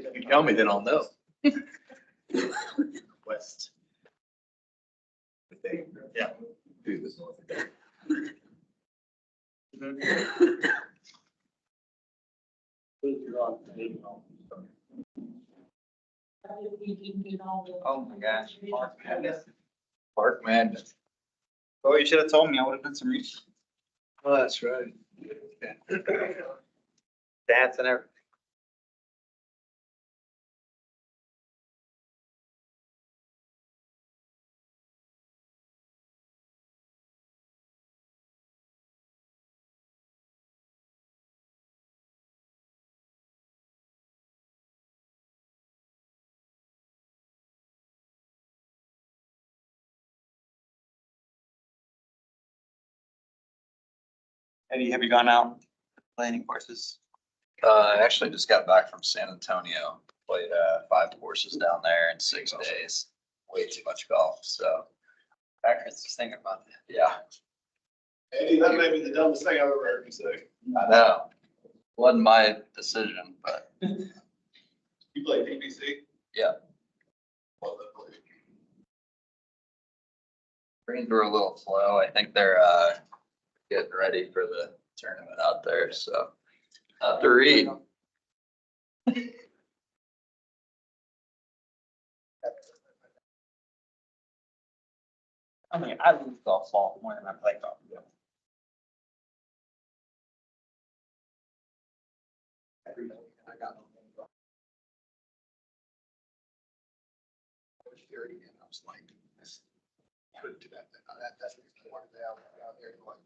If you tell me, then I'll know. West. Yeah. Do this north. Oh my gosh. Park Madness. Oh, you should have told me. I would have done some research. Oh, that's right. Stats and everything. Have you gone out planning courses? I actually just got back from San Antonio, played 5 courses down there in 6 days. Way too much golf, so Backwards, just thinking about that. yeah, Hey, that may be the dumbest thing I've ever heard you say. I know. Wasn't my decision, but You play PBC? yeah, Love that place. greens were a little slow. I think they're getting ready for the tournament out there, so have to read. I mean, I lose golf ball more than I play golf. I got I was very, and I was like, this, couldn't do that. That's the reason I wanted to out there. Like,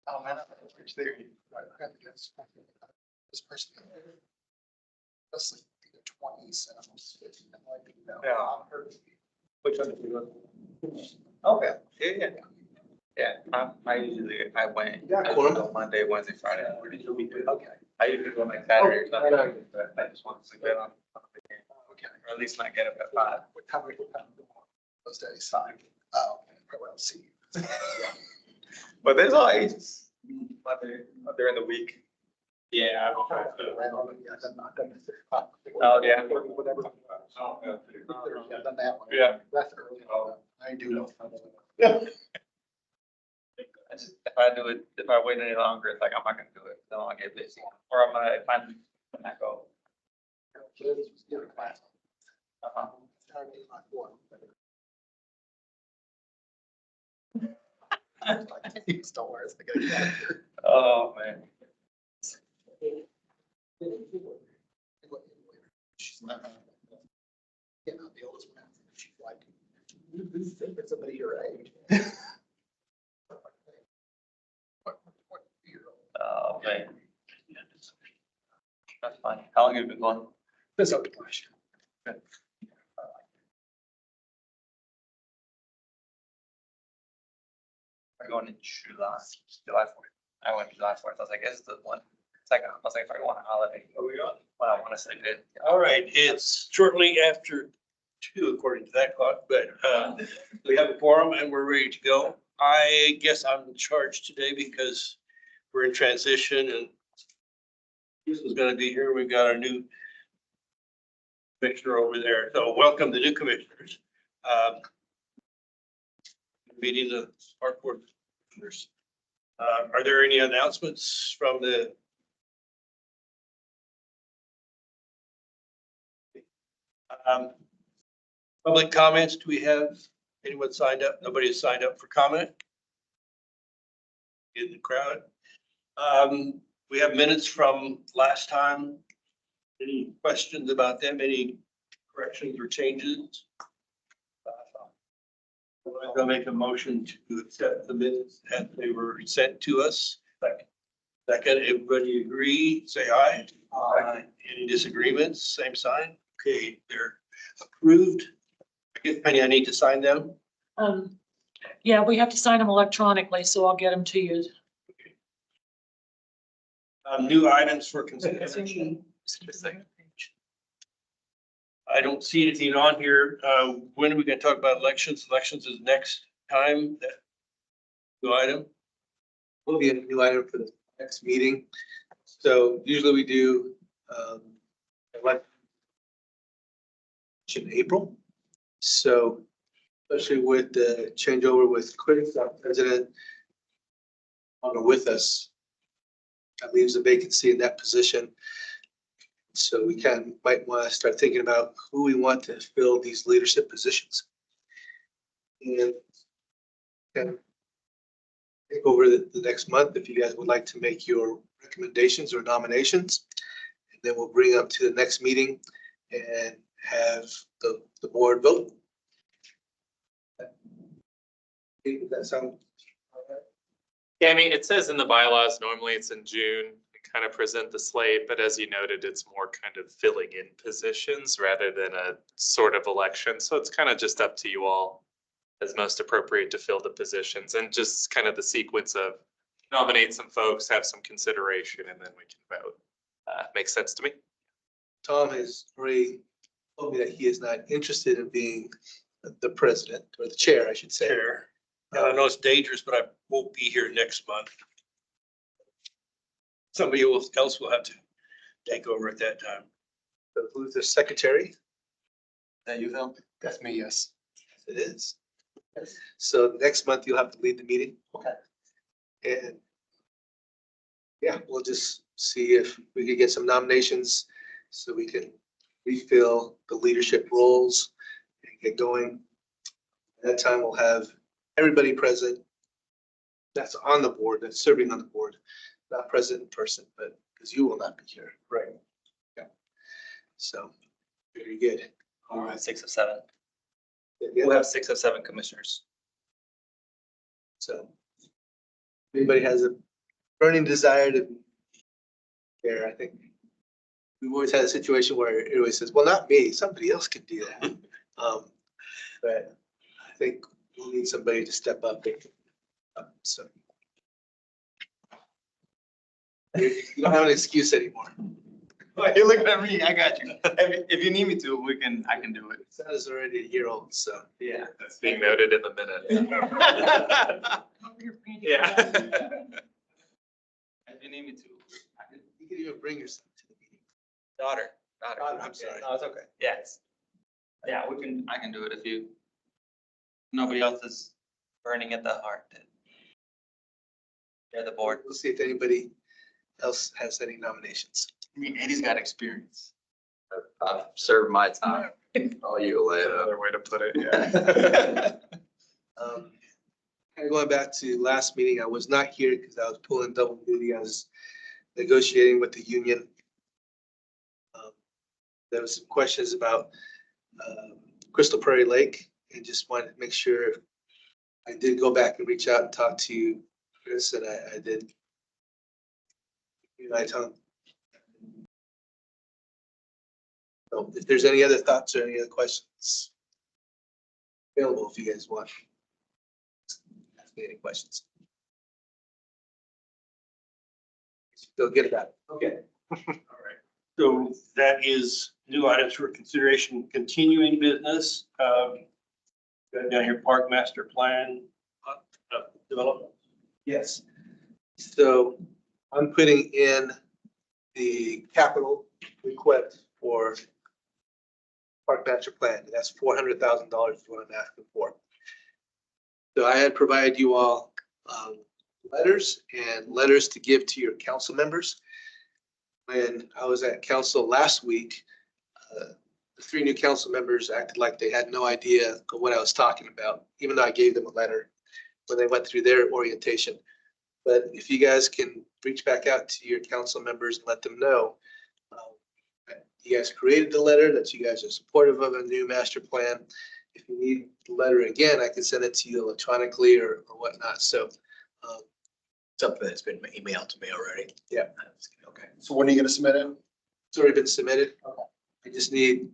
oh man, which theory? Right, I got this person. That's like in the 20s and almost 50. I'm like, no, Yeah. I've heard of you. Which one did you look? Okay, yeah. Yeah, I usually, I went, Yeah, I cool. go Monday, Wednesday, Friday. Okay. I usually go like Saturday or something, Right on. but I just want to sleep in on the game, Okay. or at least not get up at 5. What time those days? 5. Oh, probably I'll see you. But there's all ages. During the week. Yeah. Oh, yeah. Whatever. I've done that one. Yeah. That's early. I do. If I do it, if I wait any longer, it's like, I'm not gonna do it, then I'll get busy, or I'm gonna, if I'm, when I go. Uh-huh. Don't worry, I gotta get out of here. Oh, man. She's not. Yeah, the oldest one. She's like, somebody your age. What year? Oh, man. That's fine. How long have you been going? This up to last year. We're going in July 4th. I went July 4th. I was like, this is the one. It's like, I was like, if I want a holiday. Are we on? Well, I want to stay good. All right, it's shortly after 2 according to that clock, but we have a quorum and we're ready to go. I guess I'm in charge today because we're in transition and this is gonna be here. We've got our new commissioner over there. So welcome the new commissioners. Meeting the park board commissioners. Are there any announcements from the public comments? Do we have anyone signed up? Nobody has signed up for comment? In the crowd. We have minutes from last time. Any questions about them? Any corrections or changes? I'll make a motion to accept the minutes as they were sent to us. Second, everybody agree, say aye. Aye. Any disagreements? Same sign. Okay, they're approved. I guess, Penny, I need to sign them. Yeah, we have to sign them electronically, so I'll get them to you. New items for consideration. I don't see anything on here. When are we gonna talk about elections? Elections is next time. That new item. Will be a new item for the next meeting. So usually we do, elect in April. So especially with the changeover with Chris, our president, on with us, that leaves a vacancy in that position. So we might want to start thinking about who we want to fill these leadership positions. And take over the next month, if you guys would like to make your recommendations or nominations. And then we'll bring up to the next meeting and have the board vote. Does that sound all right? Yeah, I mean, it says in the bylaws, normally it's in June, kind of present the slate, but as you noted, it's more kind of filling in positions rather than a sort of election. So it's kind of just up to you all as most appropriate to fill the positions and just kind of the sequence of nominate some folks, have some consideration, and then we can vote. Makes sense to me. Tom has already told me that he is not interested in being the president or the chair, I should say. Chair. And I know it's dangerous, but I won't be here next month. Somebody else will have to take over at that time. So who's the secretary? That you, Phil? That's me, yes. It is. So next month you'll have to lead the meeting. Okay. And yeah, we'll just see if we could get some nominations so we can refill the leadership roles and get going. At that time, we'll have everybody present that's on the board, that's serving on the board, not present in person, but because you will not be here. Right. Yeah. So, very good. All right, 6 of 7. Yeah. We'll have 6 of 7 commissioners. So, if anybody has a burning desire to be there, I think we've always had a situation where everybody says, well, not me, somebody else could do that. But I think we'll need somebody to step up. So you don't have an excuse anymore. You're looking at me, I got you. If you need me to, I can do it. That is already a year old, so. Yeah. That's being noted in the minute. Yeah. If you need me to. You can even bring yourself to the meeting. Daughter. I'm sorry. No, it's okay. Yes. Yeah, I can do it if nobody else is burning at the heart. They're the board. We'll see if anybody else has any nominations. I mean, Eddie's got experience. I've served my time. All you later. Another way to put it, yeah. Kind of going back to last meeting, I was not here because I was pulling double duty. I was negotiating with the union. There was some questions about Crystal Prairie Lake and just wanted to make sure I did go back and reach out and talk to Chris, and I did. I told him. So if there's any other thoughts or any other questions available, if you guys want. Ask me any questions. They'll get it out. Okay. All right. So that is new items for consideration, continuing business. Got down here, Park Master Plan development. Yes. So I'm putting in the capital request for Park Master Plan. And that's $400,000 is what I'm asking for. So I had provided you all letters to give to your council members. When I was at council last week, the 3 new council members acted like they had no idea of what I was talking about, even though I gave them a letter when they went through their orientation. But if you guys can reach back out to your council members and let them know that you guys created the letter, that you guys are supportive of a new master plan. If you need the letter again, I can send it to you electronically or whatnot. So Something that's been emailed to me already. Yeah. Okay. So when are you gonna submit it? it's already been submitted. Okay. I just need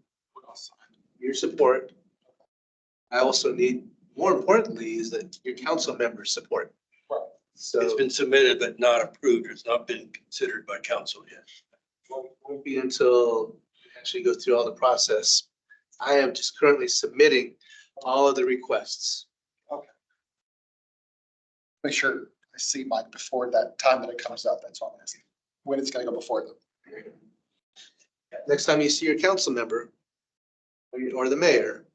your support. I also need, more importantly, is that your council members' support. Right. So It's been submitted but not approved. It's not been considered by council yet. won't be until we actually go through all the process. I am just currently submitting all of the requests. Make sure I see Mike before that time that it comes up. That's all I'm asking. When it's gonna go before them. Next time you see your council member, or the mayor.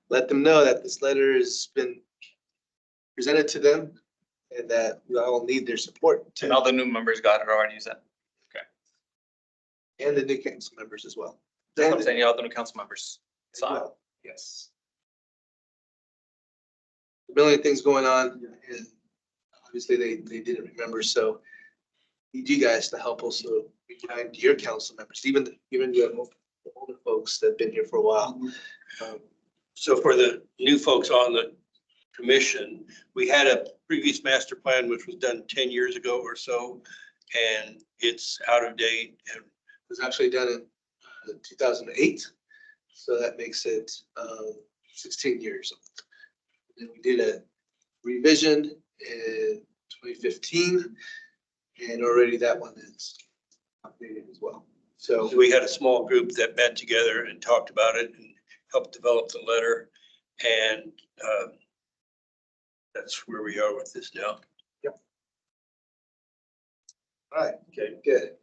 Let them know that this letter has been presented to them and that we all need their support And all the new members got it already, you said? and the new council members as well. That's what I'm saying, all the new council members. As So, well, yes. A million things going on and obviously they didn't remember, so need you guys to help also remind your council members, even the older folks that have been here for a while. So for the new folks on the commission, we had a previous master plan which was done 10 years ago or so, and it's out of date. And It was actually done in 2008, so that makes it 16 years. And we did a revision in 2015, and already that one is updated as well. So so we had a small group that met together and talked about it and helped develop the letter. And that's where we are with this now. all right, Okay. good.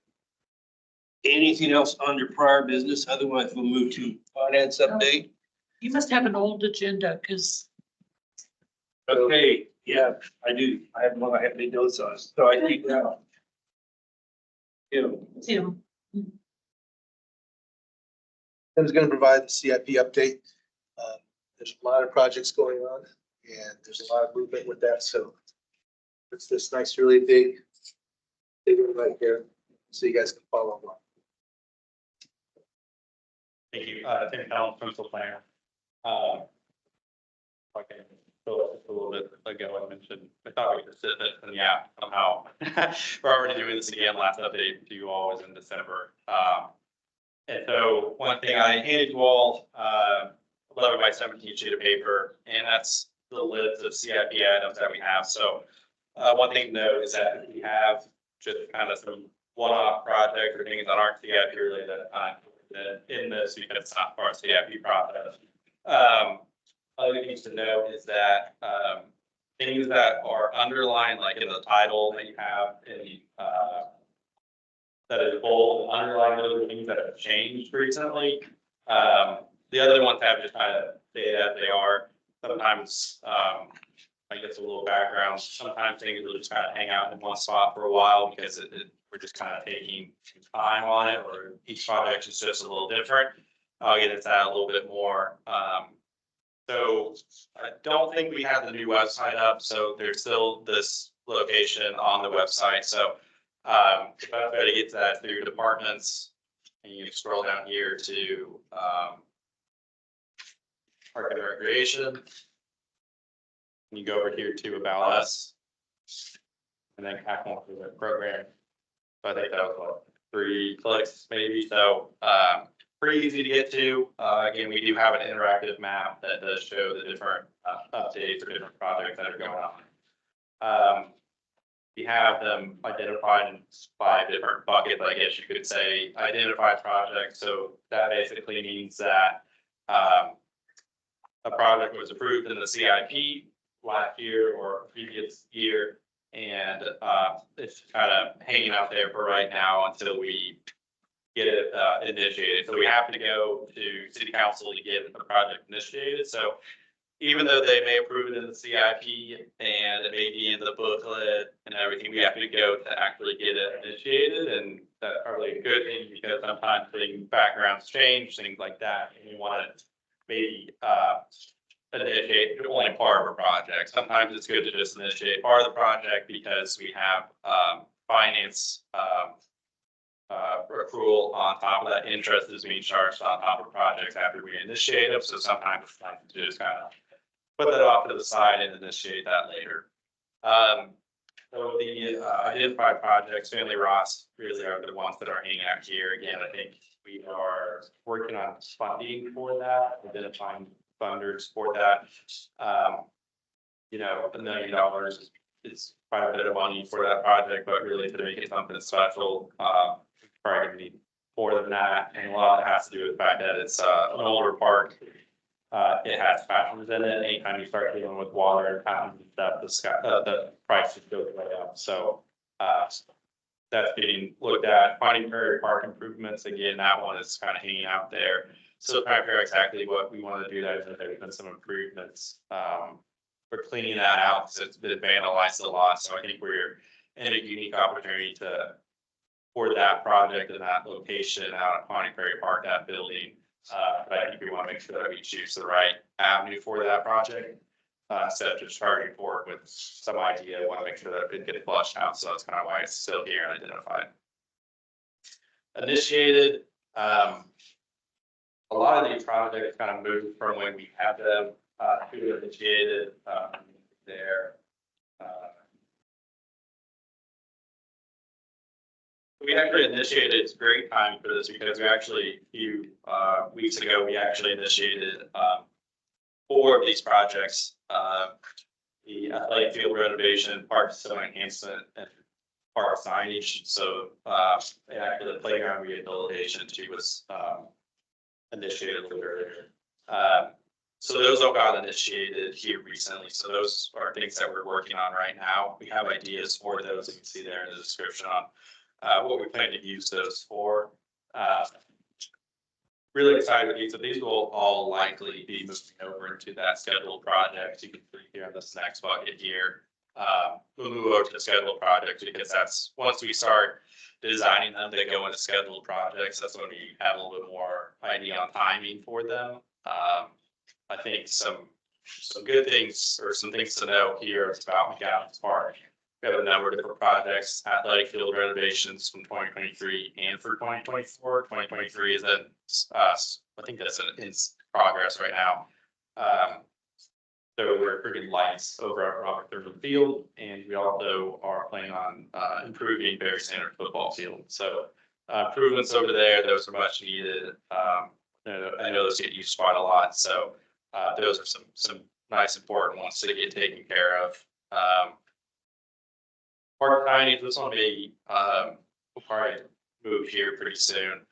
Anything else under prior business? Otherwise, we'll move to finance update. You must have an old agenda because Okay, yeah, I do. I have one I have made notes on, so I think now. Tim, Tim's going to provide the CIP update. There's a lot of projects going on and there's a lot of movement with that, so it's this nice, really big one right here, so you guys can follow along. Thank you. Tim Allen, principal planner. Okay, so just a little bit ago, I mentioned, I thought we could sit this, and yeah, somehow. We're already doing this again. Last update to you all was in December. And so one thing I handed you all, 11 by 17 sheet of paper, and that's the list of CIP items that we have. So one thing to note is that if we have just kind of some one-off projects or things that aren't CIP related at the time, in this, because it's not part of CIP process. Other things to note is that things that are underlined, like in the title that you have in the that is bold, underlined, those are things that have changed recently. The other ones have just kind of stayed as they are. Sometimes I guess a little background. Sometimes things will just kind of hang out in one spot for a while because we're just kind of taking time on it, or each project is just a little different. I'll get into that a little bit more. So I don't think we have the new website up, so there's still this location on the website. So the best way to get to that through departments, and you scroll down here to Park and Recreation. You go over here to About Us, and then capital improvement program. So I think that was what, 3 clicks maybe. So pretty easy to get to. Again, we do have an interactive map that does show the different updates or different projects that are going on. We have them identified by different buckets, I guess you could say, identified projects. So that basically means that a project was approved in the CIP last year or previous year, and it's kind of hanging out there for right now until we get it initiated. So we have to go to city council to get the project initiated. So even though they may approve it in the CIP and it may be in the booklet and everything, we have to go to actually get it initiated. And that's probably a good thing because sometimes backgrounds change, things like that, and you want to maybe initiate only part of a project. Sometimes it's good to just initiate part of the project because we have finance accrual on top of that. Interest is being charged on top of projects after we initiate them. So sometimes it's nice to just kind of put that off to the side and initiate that later. So the identified projects, Family Ross, really are the ones that are hanging out here. Again, I think we are working on funding for that, identifying funders for that. You know, $1 million is quite a bit of money for that project, but really to make it something special, probably gonna need more than that. And a lot of it has to do with the fact that it's an older park. It has fountains in it. Anytime you start dealing with water and fountains and stuff, the price just goes way up. So that's getting looked at. Finding Prairie Park improvements, again, that one is kind of hanging out there. So trying to figure out exactly what we want to do there. There's been some improvements. We're cleaning that out because it's been vandalized a lot. So I think we're in a unique opportunity for that project and that location out at Pawnee Prairie Park, that building. But I think we want to make sure that we choose the right avenue for that project. Instead of just charging for it with some idea, want to make sure that it gets flushed out. So that's kind of why it's still here and identified. Initiated, a lot of these projects kind of moved from when we had them to initiated there. We actually initiated, it's great timing for this because we actually, a few weeks ago, we actually initiated 4 of these projects. The athletic field renovation, park facility enhancement, and park signage. So and actually the playground rehabilitation too was initiated a little earlier. So those all got initiated here recently. So those are things that we're working on right now. We have ideas for those. You can see there in the description on what we plan to use those for. Really excited with these. So these will all likely be moving over into that scheduled project. You can see here on this next bucket here. We'll move over to the scheduled project because that's once we start designing them, they go into scheduled projects. That's when we have a little bit more idea on timing for them. I think some good things or some things to know here is about McAllen's Park. We have a number of different projects, athletic field renovations from 2023 and for 2024. 2023 is in, I think that's in progress right now. So we're improving lights over at Robert Thurman Field, and we also are planning on improving Berry Center football field. So improvements over there, those are much needed. I know those get used quite a lot. So those are some nice important ones to get taken care of. Park signage, this one may we'll probably move here pretty soon.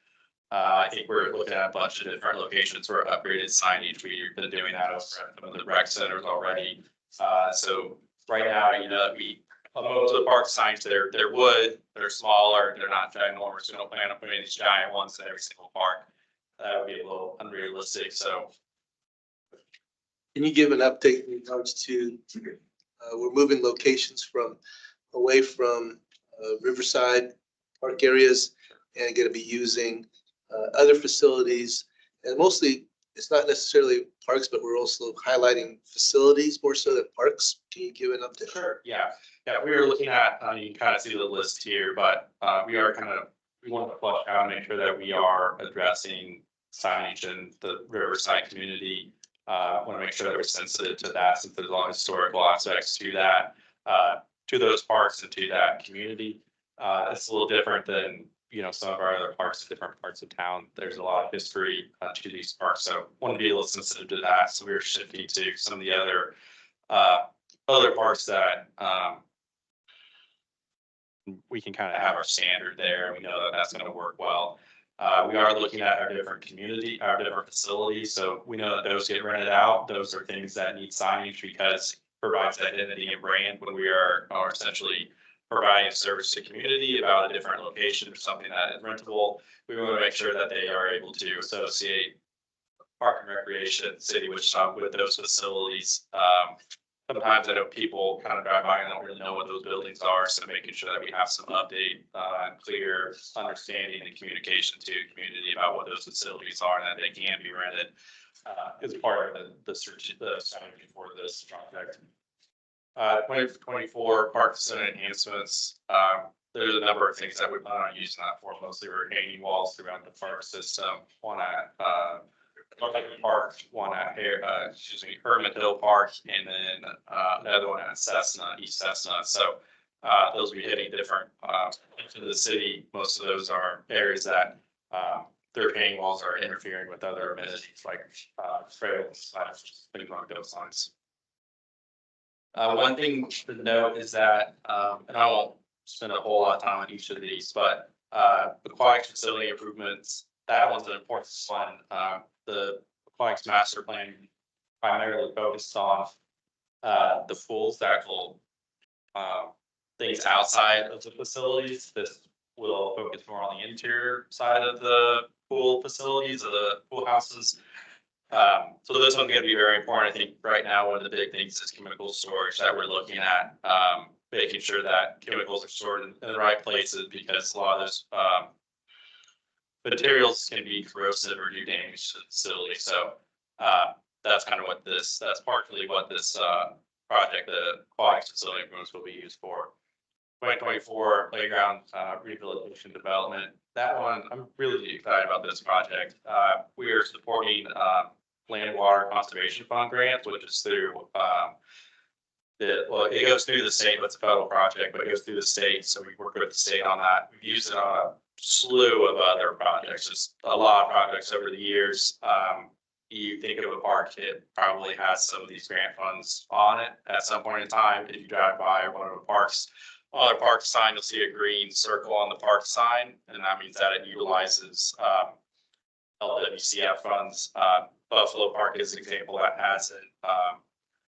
I think we're looking at a bunch of different locations for upgraded signage. We've been doing that over at some of the rec centers already. So right now, you know, most of the park signs, they're wood, they're smaller, they're not ginormous. We don't plan on putting these giant ones in every single park. That would be a little unrealistic. So Can you give an update in regards to, we're moving locations away from Riverside park areas and going to be using other facilities, and mostly it's not necessarily parks, but we're also highlighting facilities more so than parks. Can you give an update? sure, yeah, we were looking at, you can kind of see the list here, but we want to flush out and make sure that we are addressing signage in the Riverside community. Want to make sure that we're sensitive to that, since there's a lot of historical aspects to that, to those parks and to that community. It's a little different than, you know, some of our other parks in different parts of town. There's a lot of history to these parks, so want to be a little sensitive to that. So we're shifting to some of the other parks that we can kind of have our standard there. We know that that's going to work well. We are looking at our different facilities. So we know that those get rented out. Those are things that need signage because it provides identity and brand when we are essentially providing a service to community about a different location or something that is rentable. We want to make sure that they are able to associate park and recreation, city Wichita with those facilities. Sometimes I know people kind of drive by and don't really know what those buildings are. So making sure that we have some update and clear understanding and communication to the community about what those facilities are and that they can be rented is part of the strategy for this project. 2024 park facility enhancements. There's a number of things that we plan on using that for. Mostly retaining walls throughout the park system. One at Park, one at Hermit Hill Park, and then another one at East Cessna. So those will be hitting different into the city. Most of those are areas that their retaining walls are interfering with other amenities like trails, things along those lines. One thing to note is that, and I won't spend a whole lot of time on each of these, but aquatics facility improvements, that one's an important one. The aquatics master plan primarily focused on the pools, the actual things outside of the facilities. This will focus more on the interior side of the pool facilities, of the pool houses. So this one's gonna be very important. I think right now, one of the big things is chemical storage that we're looking at. Making sure that chemicals are stored in the right places, because a lot of those, materials can be corrosive or do damage to the facility. So, that's kind of what that's partially what this, project, the aquatics facility improvements will be used for. 2024 playground, rehabilitation development. That one, I'm really excited about this project. We are supporting, land and water conservation fund grants, which is through, it goes through the state, but it's a federal project, but it goes through the state. So we work with the state on that. We've used it on a slew of other projects, just a lot of projects over the years. You think of a park, it probably has some of these grant funds on it at some point in time. If you drive by one of the parks, on the park sign, you'll see a green circle on the park sign, and that means that it utilizes, LWCF funds. Buffalo Park is an example that has it.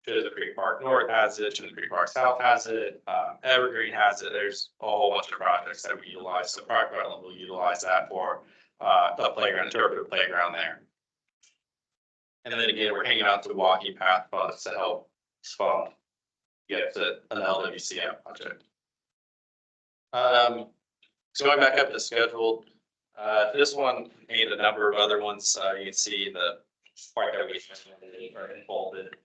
Chisholm Creek Park North has it, Chisholm Creek Park South has it, Evergreen has it. There's a whole bunch of projects that we utilize. So Park Rutland will utilize that for, the playground, interpretive playground there. And then again, we're hanging out to the walking path funds to help fund get to an LWCF project. So going back up to schedule, this one made a number of other ones. You can see the part that we mentioned are folded.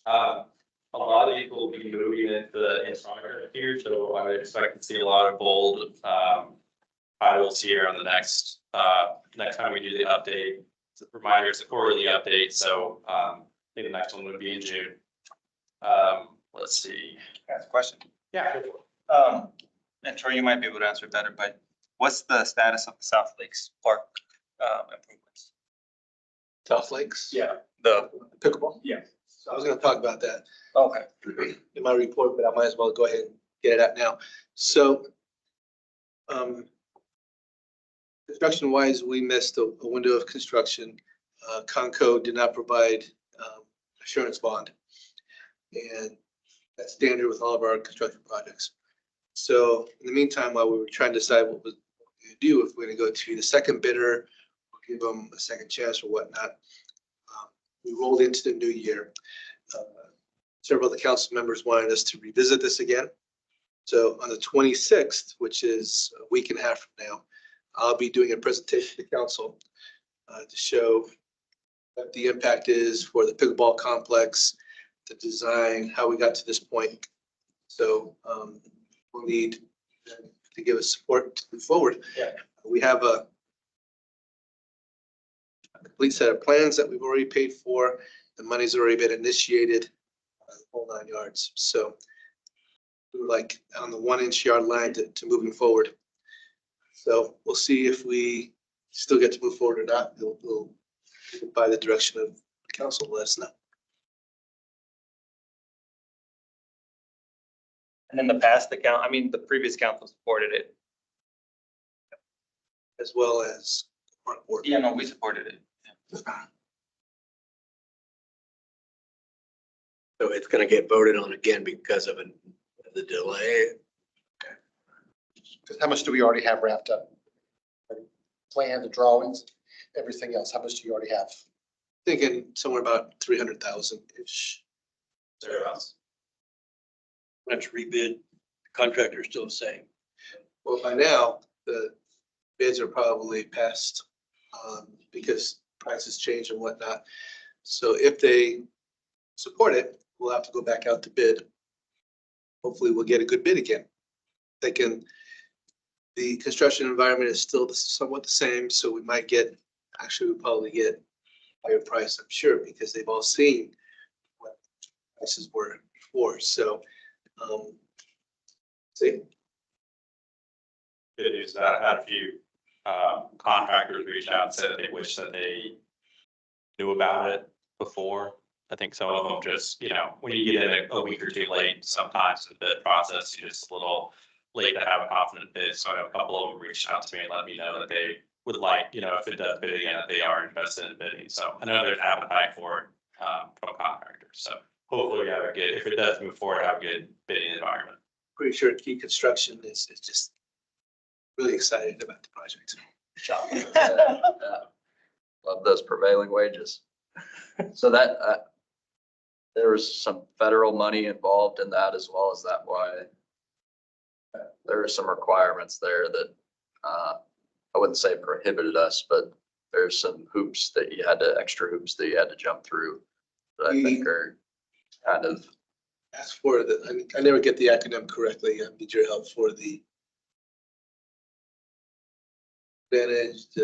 A lot of these will be moving into the infrastructure here, so I would expect to see a lot of bold titles here on the next time we do the update. Reminder, it's a quarterly update, so I think the next one would be in June. Let's see. That's a question. Yeah. And Troy, you might be able to answer better, but what's the status of the South Lakes Park improvements? South Lakes? Yeah. The Pickleball? Yeah. So I was gonna talk about that okay. in my report, but I might as well go ahead and get it out now. So, construction wise, we missed a window of construction. Conco did not provide, assurance bond. And that's standard with all of our construction projects. So in the meantime, while we were trying to decide what we're gonna do, if we're gonna go to the second bidder, or give them a second chance or whatnot, we rolled into the new year. Several of the council members wanted us to revisit this again. So on the 26th, which is a week and a half from now, I'll be doing a presentation to council to show what the impact is for the pickleball complex, the design, how we got to this point. So we'll need to give us support to move forward. Yeah. We have a complete set of plans that we've already paid for. The money's already been initiated, the whole 9 yards. So we're like on the 1-inch yard line to moving forward. So we'll see if we still get to move forward or not. We'll by the direction of the council, let us know. And in the past, the previous council supported it. As well as park board. Yeah, no, we supported it. So it's gonna get voted on again because of the delay. Because how much do we already have wrapped up? Plan, the drawings, everything else, how much do you already have? Thinking somewhere about 300,000-ish. Thereabouts. Let's rebid. The contractor's still the same. Well, by now, the bids are probably passed because prices change and whatnot. So if they support it, we'll have to go back out to bid. Hopefully we'll get a good bid again. The construction environment is still somewhat the same, so we might we'll probably get higher price, I'm sure, because they've all seen what prices were before. So, see. Good news that I had a few contractors reach out and said they wish that they knew about it before. I think some of them just, when you get in a week or two late, sometimes in the bid process, you're just a little late to have a confident bid. So I have a couple of them reached out to me and let me know that they would like, if it does bid again, that they are invested in bidding. So I know there's an appetite for it from contractors. So hopefully we have if it does move forward, have a good bidding environment. pretty sure Key Construction is just really excited about the project. Yeah. Love those prevailing wages. So that, there was some federal money involved in that as well. Is that why? There are some requirements there that, I wouldn't say prohibited us, but there's some hoops that you had to, extra hoops that you had to jump through. That I think are kind of, Ask for the, I never get the acronym correctly. I need your help for the advantaged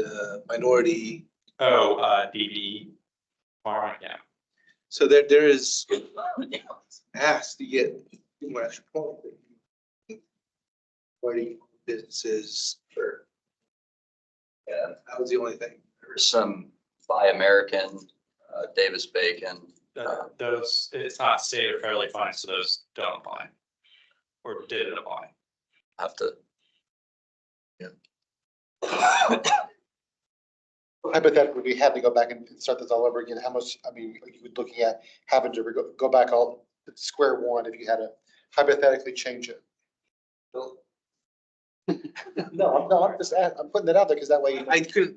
minority. Oh, DVE. Farming, yeah. So there is asked to get more extra point. Minority businesses for, yeah, that was the only thing. there's some Buy American, Davis Bacon. Those, it's not state or federally funded, so those don't apply. Or did it apply? Have to, Hypothetically, we had to go back and start this all over again. How much, I mean, you would looking at having to go back all to square one if you had to hypothetically change it. No, I'm just, I'm putting that out there because that way, I couldn't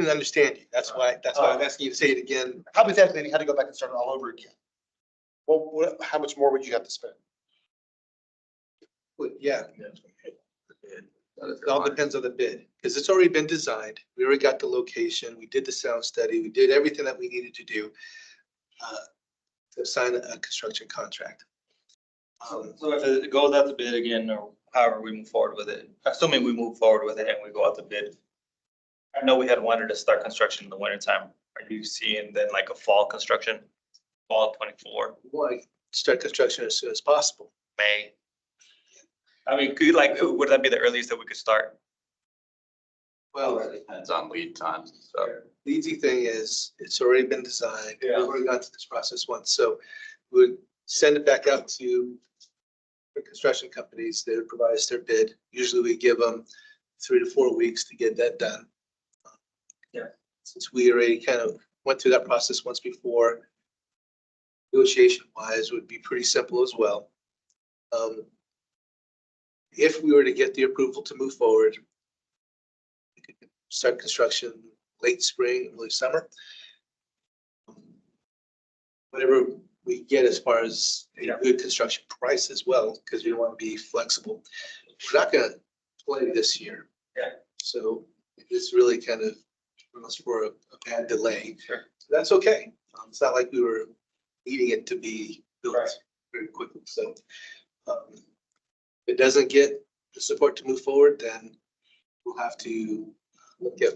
understand you. That's why I'm asking you to say it again. hypothetically, if you had to go back and start it all over again. Well, how much more would you have to spend? Well, yeah. It all depends on the bid, because it's already been designed. We already got the location. We did the sound study. We did everything that we needed to do to sign a construction contract. So if it goes out to bid again, or however we move forward with it, assuming we move forward with it and we go out to bid. I know we had wanted to start construction in the winter time. Are you seeing then like a fall construction, fall 24, We want to start construction as soon as possible. May? I mean, could you like, would that be the earliest that we could start? Well, depends on lead times. So the easy thing is, it's already been designed. We've Yeah. already gone through this process once, so we would send it back out to the construction companies. They would provide us their bid. Usually we give them 3 to 4 weeks to get that done. Yeah. Since we already kind of went through that process once before, negotiation wise would be pretty simple as well. If we were to get the approval to move forward, we could start construction late spring, early summer. Whatever we get as far as a good construction price as well, because we want to be flexible. We're not gonna play this year. Yeah. So this really kind of runs for a bad delay. Sure. So that's okay. It's not like we were needing it to be built Right. very quickly. So if it doesn't get the support to move forward, then we'll have to look at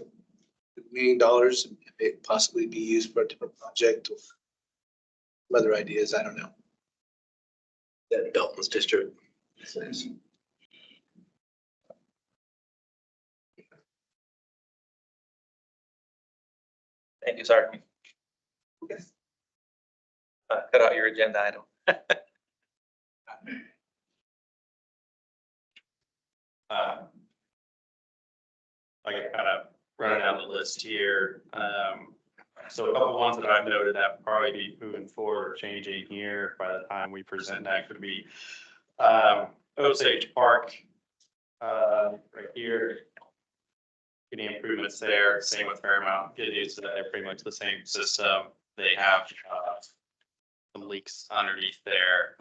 $1 million and it possibly be used for a different project or some other ideas. I don't know. That Dalton's district. Thank you, sorry. Cut out your agenda item. I can kind of run down the list here. So a couple ones that I've noted that probably be moving forward or changing here by the time we present that could be Osage Park, right here. Getting improvements there, same with Fairmount. Good news that they're pretty much the same system. They have some leaks underneath there,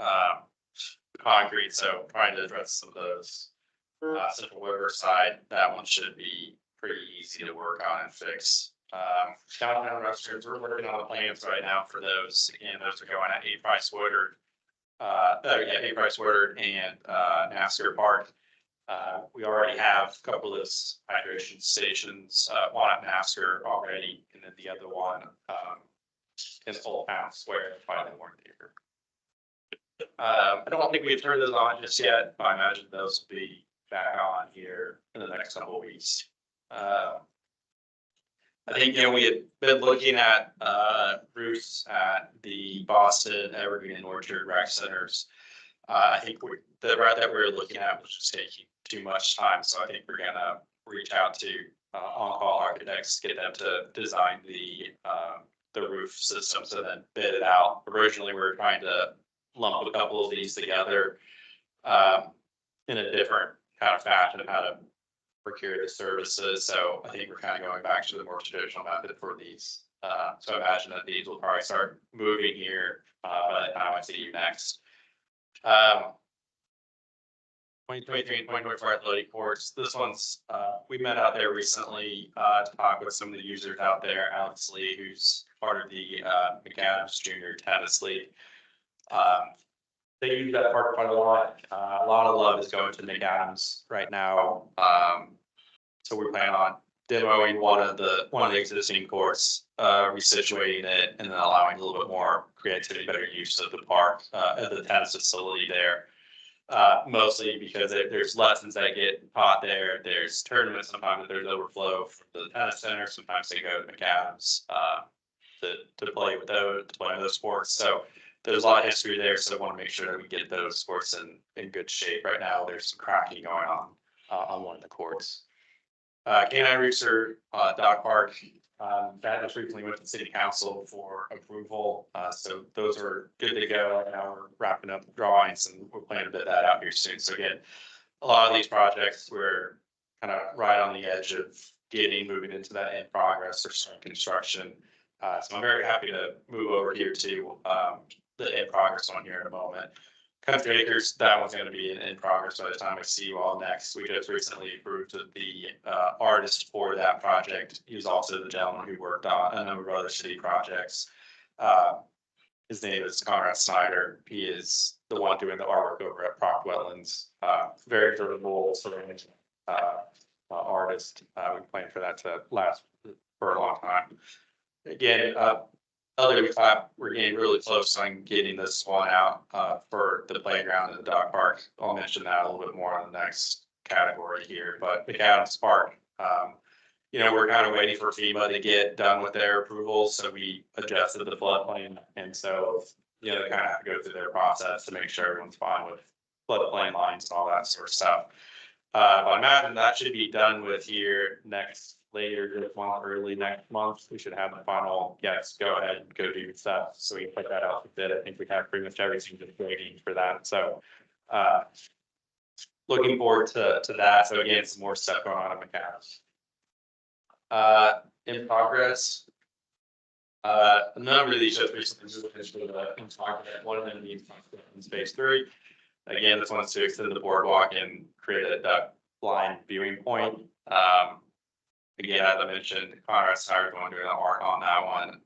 concrete, so trying to address some of those. Central River side, that one should be pretty easy to work on and fix. Downtown restrooms, we're working on the plans right now for those. Again, those are going at A Price Woodard. A Price Woodard and NASCAR Park. We already have a couple of those hydration stations, one at NASCAR already, and then the other one in Old Town Square, finally weren't here. I don't think we've turned those on just yet, but I imagine those will be back on here in the next couple of weeks. I think, we had been looking at roofs at the Boston, Evergreen, and Orchard rec centers. I think the route that we were looking at was just taking too much time, so I think we're gonna reach out to on-call architects, get them to design the roof systems and then bid it out. Originally, we were trying to lump a couple of these together. in a different kind of fashion how to procure the services. So I think we're kind of going back to the more traditional method for these. So I imagine that these will probably start moving here by the time I see you next. 2023 and 2024 athletic courts. This one's, we met out there recently to talk with some of the users out there. Alex Lee, who's part of the McAdams Junior Tennis League. They use that park quite a lot. A lot of love is going to McAdams right now. So we plan on demoing one of the existing courts, resituating it, and then allowing a little bit more creativity, better use of the park, of the tennis facility there. Mostly because there's lessons that get taught there. There's tournaments sometimes, there's overflow from the tennis center. Sometimes they go to McAdams to play with those sports. So there's a lot of history there. So I want to make sure that we get those sports in good shape. Right now, there's some cracking going on one of the courts. Canine Rooster Dog Park, that just recently went to the city council for approval. So those are good to go. Right now we're wrapping up drawings and we're planning to bid that out here soon. So again, a lot of these projects we're kind of right on the edge of moving into that in progress or starting construction. So I'm very happy to move over here to the in progress one here in a moment. Country Acres, that one's going to be in progress by the time I see you all next. We just recently approved the artist for that project. He was also the gentleman who worked on a number of other city projects. His name is Conrad Snyder. He is the one doing the artwork over at Proc Wetlands. Very durable ceramic artist. We plan for that to last for a long time. Again, LWClap, we're getting really close on getting this one out for the playground and the dog park. I'll mention that a little bit more on the next category here, but McAdams Park, we're kind of waiting for FEMA to get done with their approval. So we adjusted the floodplain. And so, they kind of have to go through their process to make sure everyone's fine with floodplain lines and all that sort of stuff. I imagine that should be done with here later this month, early next month. We should have the final, yes, go ahead and go do stuff. So we can put that out to bid. I think we have pretty much everything just waiting for that. So looking forward to that. So again, some more stuff going on in McAdams. In progress. A number of these just recently in progress. One of them needs in phase 3. Again, this one's to extend the boardwalk and create a duck blind viewing point. Again, as I mentioned, Conrad Snyder going doing the art on that one.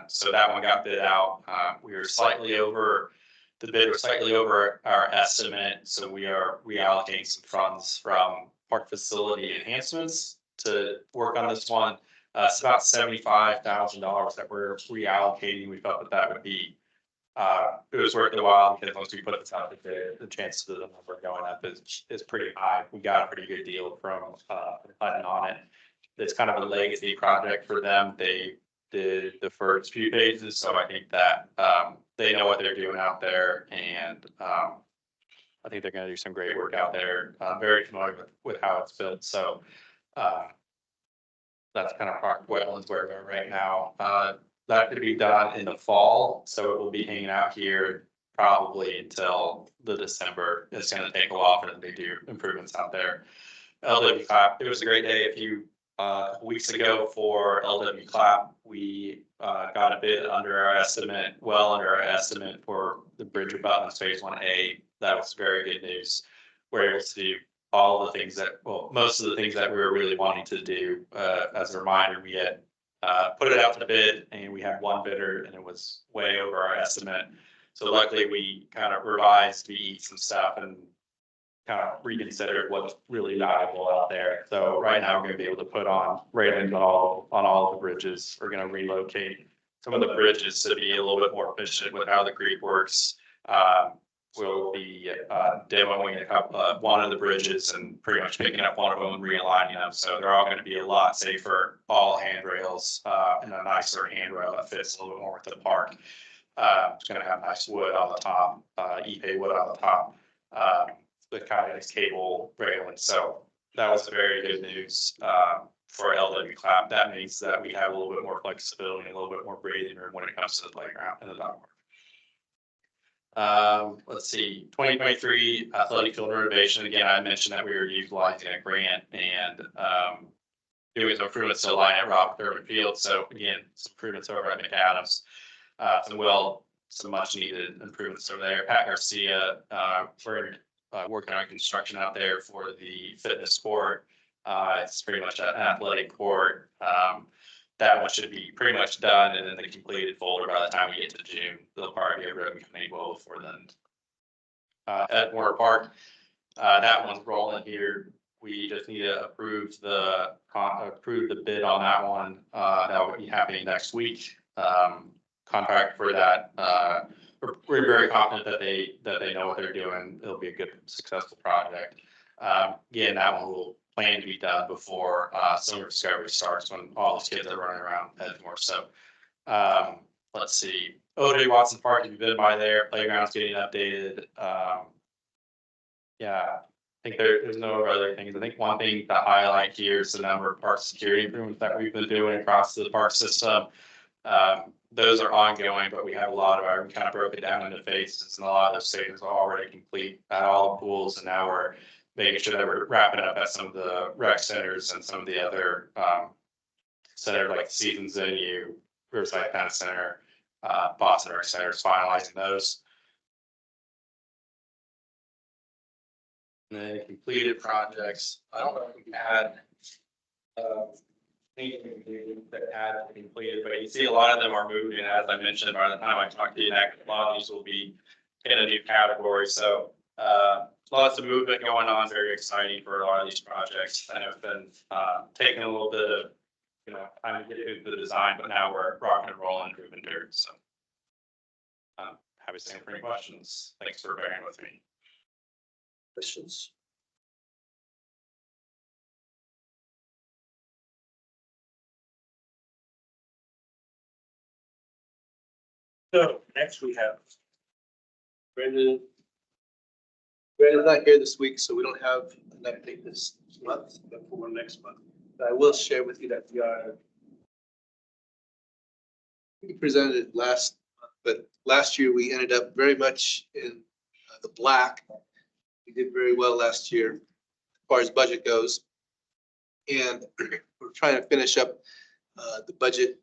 So that one got bid out. We were slightly over, the bid was slightly over our estimate. So we are reallocating some funds from park facility enhancements to work on this one. It's about $75,000 that we're reallocating. We felt that would be, it was worth the while because once we put this out, the chances of the number going up is pretty high. We got a pretty good deal from Hutton on it. It's kind of a legacy project for them. They did the first few phases, so I think that they know what they're doing out there, and I think they're going to do some great work out there. I'm very familiar with how it's built, so that's kind of Park Wetlands where we're right now. That could be done in the fall, so it will be hanging out here probably until the December. It's going to take a while for them to do improvements out there. LWClap, it was a great day. A few weeks ago for LWClap, we got a bid under our estimate, well under our estimate for the bridge abutments phase 1A. That was very good news. We're able to do all the things that, well, most of the things that we were really wanting to do. As a reminder, we had put it out to bid and we had one bidder and it was way over our estimate. So luckily we kind of revised, we eat some stuff and kind of reconsidered what's really valuable out there. So right now we're going to be able to put on railings on all of the bridges. We're going to relocate some of the bridges to be a little bit more efficient with how the creek works. We'll be demoing one of the bridges and pretty much picking up one of them and realigning them. So they're all going to be a lot safer, all handrails and a nicer handrail that fits a little bit more with the park. It's going to have nice wood on the top, Ipe wood on the top. The kind of cable railing. So that was very good news for LWClap. That means that we have a little bit more flexibility and a little bit more breathing room when it comes to the playground and the dog park. Let's see, 2023 athletic field renovation. Again, I mentioned that we were utilizing a grant and doing some improvements to the line at Robert Thurman Field. So again, some improvements over at McAdams. Some much needed improvements over there. Pat Garcia, we're working on construction out there for the fitness court. It's pretty much an athletic court. That one should be pretty much done, and then the completed folder by the time we get to June, they'll probably be a ribbon coming well before then. At Warner Park, that one's rolling here. We just need to approve the bid on that one. That will be happening next week. Contract for that. We're very confident that they know what they're doing. It'll be a good, successful project. Again, that one will plan to be done before summer discovery starts, when all those kids are running around Edgemore. So let's see. O.J. Watson Park, if you've been by there, playground's getting updated. Yeah, I think there's no other things. I think one thing to highlight here is the number of park security improvements that we've been doing across the park system. Those are ongoing, but we have a lot of our, we kind of broke it down into phases, and a lot of those things are already complete at all the pools, and now we're making sure that we're wrapping up at some of the rec centers and some of the other centers like the Seasons Venue, Riverside Penn Center, Boston Rec Centers, finalizing those. And then completed projects. I don't know if we had anything that had completed, but you see a lot of them are moving. As I mentioned, by the time I talk to you next, a lot of these will be in a new category. So lots of movement going on. Very exciting for a lot of these projects. I know it's been taking a little bit of time to get into the design, but now we're rocking and rolling, moving dirt. So happy to stand for any questions. Thanks for bearing with me. Questions? So next we have Brendan. Brandon's not here this week, so we don't have an update this month, but for next month. But I will share with you that we presented it last month, but last year we ended up very much in the black. We did very well last year as far as budget goes. And we're trying to finish up the budget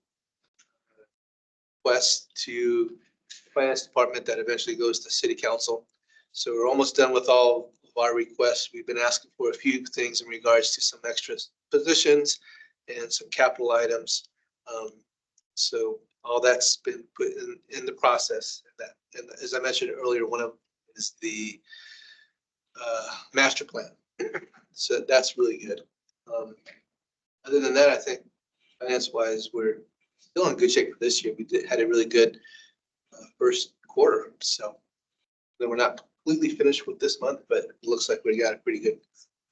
request to the finance department that eventually goes to city council. So we're almost done with all of our requests. We've been asking for a few things in regards to some extra positions and some capital items. So all that's been put in the process. And as I mentioned earlier, one of them is the master plan. So that's really good. Other than that, I think finance wise, we're still in good shape for this year. We had a really good first quarter. So then we're not completely finished with this month, but it looks like we got a pretty good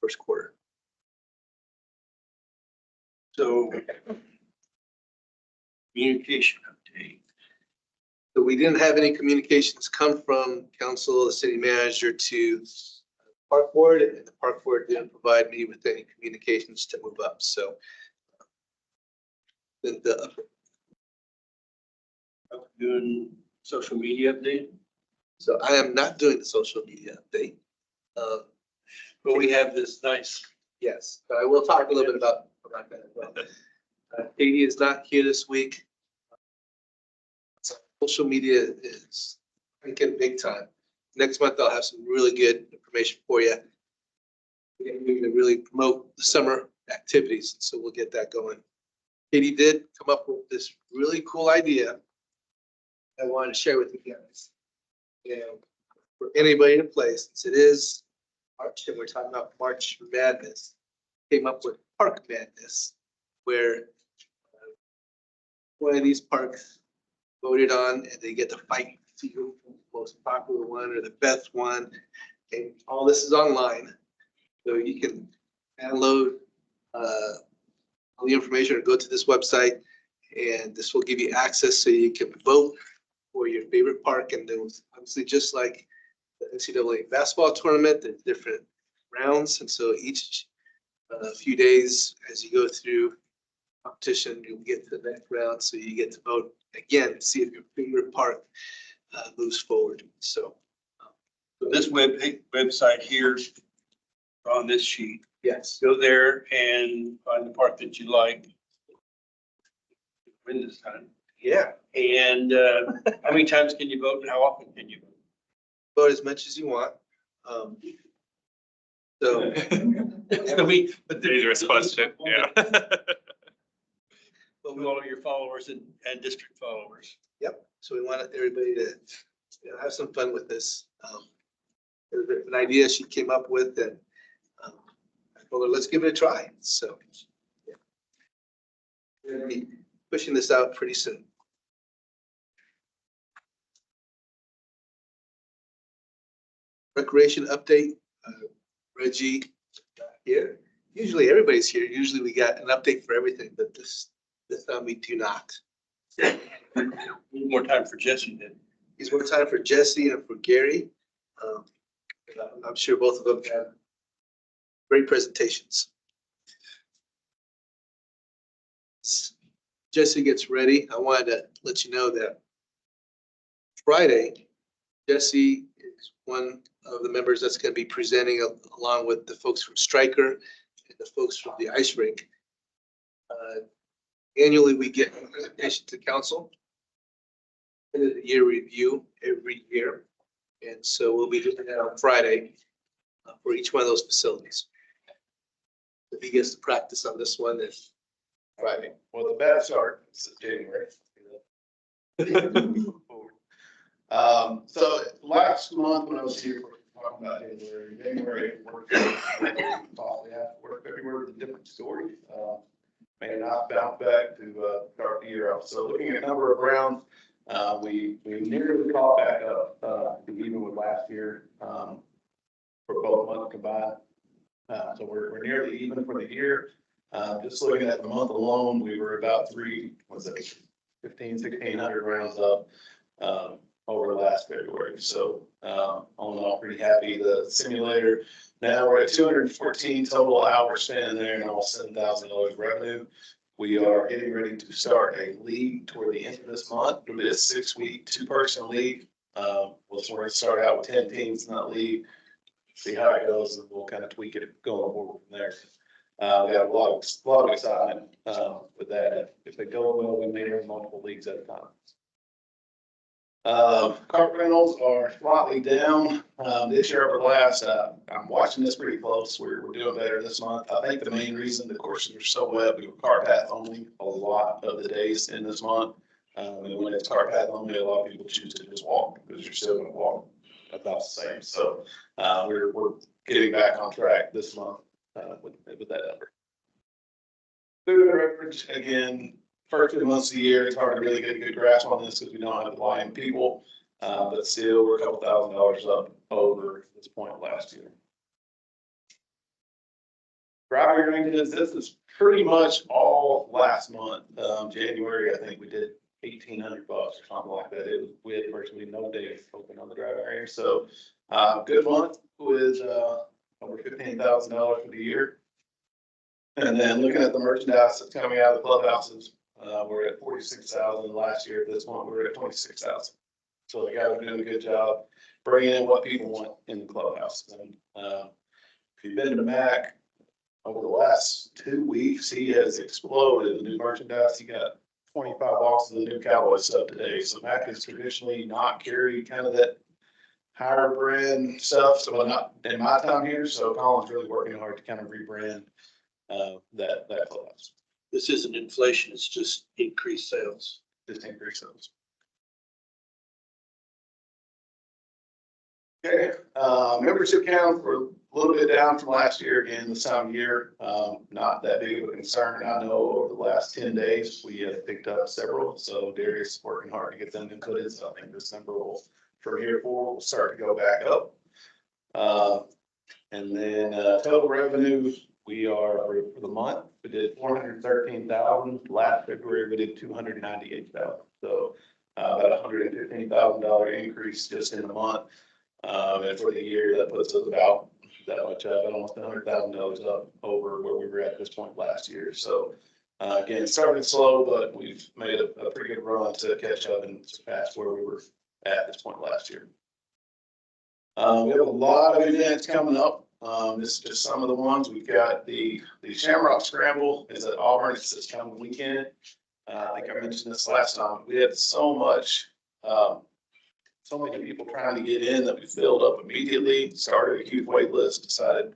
first quarter. So communication update. So we didn't have any communications come from council, the city manager to park board, and the park board didn't provide me with any communications to move up. So Doing social media update. So I am not doing the social media update. But we have this nice. Yes, but I will talk a little bit about that as well. Katie is not here this week. Social media is getting big time. Next month, I'll have some really good information for you. We're going to really promote the summer activities, so we'll get that going. Katie did come up with this really cool idea I wanted to share with you guys. And for anybody to play, since it is March and we're talking about March Madness, came up with Park Madness, where one of these parks voted on and they get to fight to the most popular one or the best one. And all this is online. So you can download all the information or go to this website, and this will give you access so you can vote for your favorite park. And then obviously just like the NCAA basketball tournament, there's different rounds. And so each few days as you go through competition, you'll get to the next round. So you get to vote again, see if your favorite park moves forward. So, This website here on this sheet, yes. go there and find the part that you like. Win this time. Yeah. And how many times can you vote and how often can you vote? Vote as much as you want. So. But Dangerous question, yeah. But we want all your followers and district followers. Yep, so we wanted everybody to, have some fun with this. It was an idea she came up with, and I told her, let's give it a try, so. Yeah. We're gonna be pushing this out pretty soon. Recreation update, Reggie here. Usually everybody's here, usually we got an update for everything, but this time we do not. Need more time for Jesse then. Gives more time for Jesse and for Gary. I'm sure both of them have great presentations. Jesse gets ready. I wanted to let you know that Friday, Jesse is one of the members that's going to be presenting along with the folks from Stryker and the folks from the ice rink. Annually, we get a presentation to council. End of the year review every year. And so we'll be doing that on Friday for each one of those facilities. If he gets to practice on this one, it's Friday. Well, the bad start is January. So last month when I was here talking about January worked, possibly have to work February with a different story. May not bounce back to start the year out. So looking at number of rounds, we nearly caught back up even with last year for both months combined. So we're nearly even for the year. Just looking at the month alone, we were about 1,500 rounds up over last February. So all in all, pretty happy. The simulator, now we're at 214 total hours spent in there and almost $7,000 revenue. We are getting ready to start a league toward the end of this month. It'll be a 6-week, 2-person league. We're going to start out with 10 teams in that league, see how it goes, and we'll kind of tweak it going forward from there. We got a lot of excitement with that. If it goes well, we may have multiple leagues at a time. Cart rentals are slightly down this year over last. I'm watching this pretty close. We're doing better this month. I think the main reason the courses are so wet, we were cart path only a lot of the days in this month. And when it's cart path only, a lot of people choose to just walk because you're still going to walk about the same. So we're getting back on track this month with that number. Food and beverage, again, first 2 months of the year, it's hard to really get a good grasp on this because we don't have the volume of people, but still we're a couple $1,000s up over this point last year. Driving ranges, this is pretty much all last month. January, I think we did $1,800 or something like that. We had virtually no days open on the driving range. So good month with over $15,000 for the year. And then looking at the merchandise that's coming out of the clubhouses, we're at 46,000 last year. This month we're at 26,000. So the guys are doing a good job bringing in what people want in the clubhouse. And if you've been to Mac over the last 2 weeks, he has exploded the new merchandise. He got 25 boxes of the new Cowboy stuff today. So Mac has traditionally not carried kind of that higher brand stuff. So not in my time here. So Colin's really working hard to kind of rebrand that clubhouse. This isn't inflation, it's just increased sales. Just increased sales. Okay, membership count, we're a little bit down from last year again this time of year. Not that big of a concern. I know over the last 10 days we have picked up several, so Darius is working hard to get them included. So I think this number will, from here forward, will start to go back up. And then total revenues, we are for the month, we did 413,000. Last February, we did 298,000. So about $115,000 increase just in the month. And for the year, that puts us about that much up, almost $100,000 up over where we were at this point last year. So again, started slow, but we've made a pretty good run to catch up and surpass where we were at this point last year. We have a lot of events coming up. This is just some of the ones. We've got the Shamrock Scramble is at Auburn. It's this coming weekend. I think I mentioned this last time. We had so many people trying to get in that we filled up immediately, started a huge wait list, decided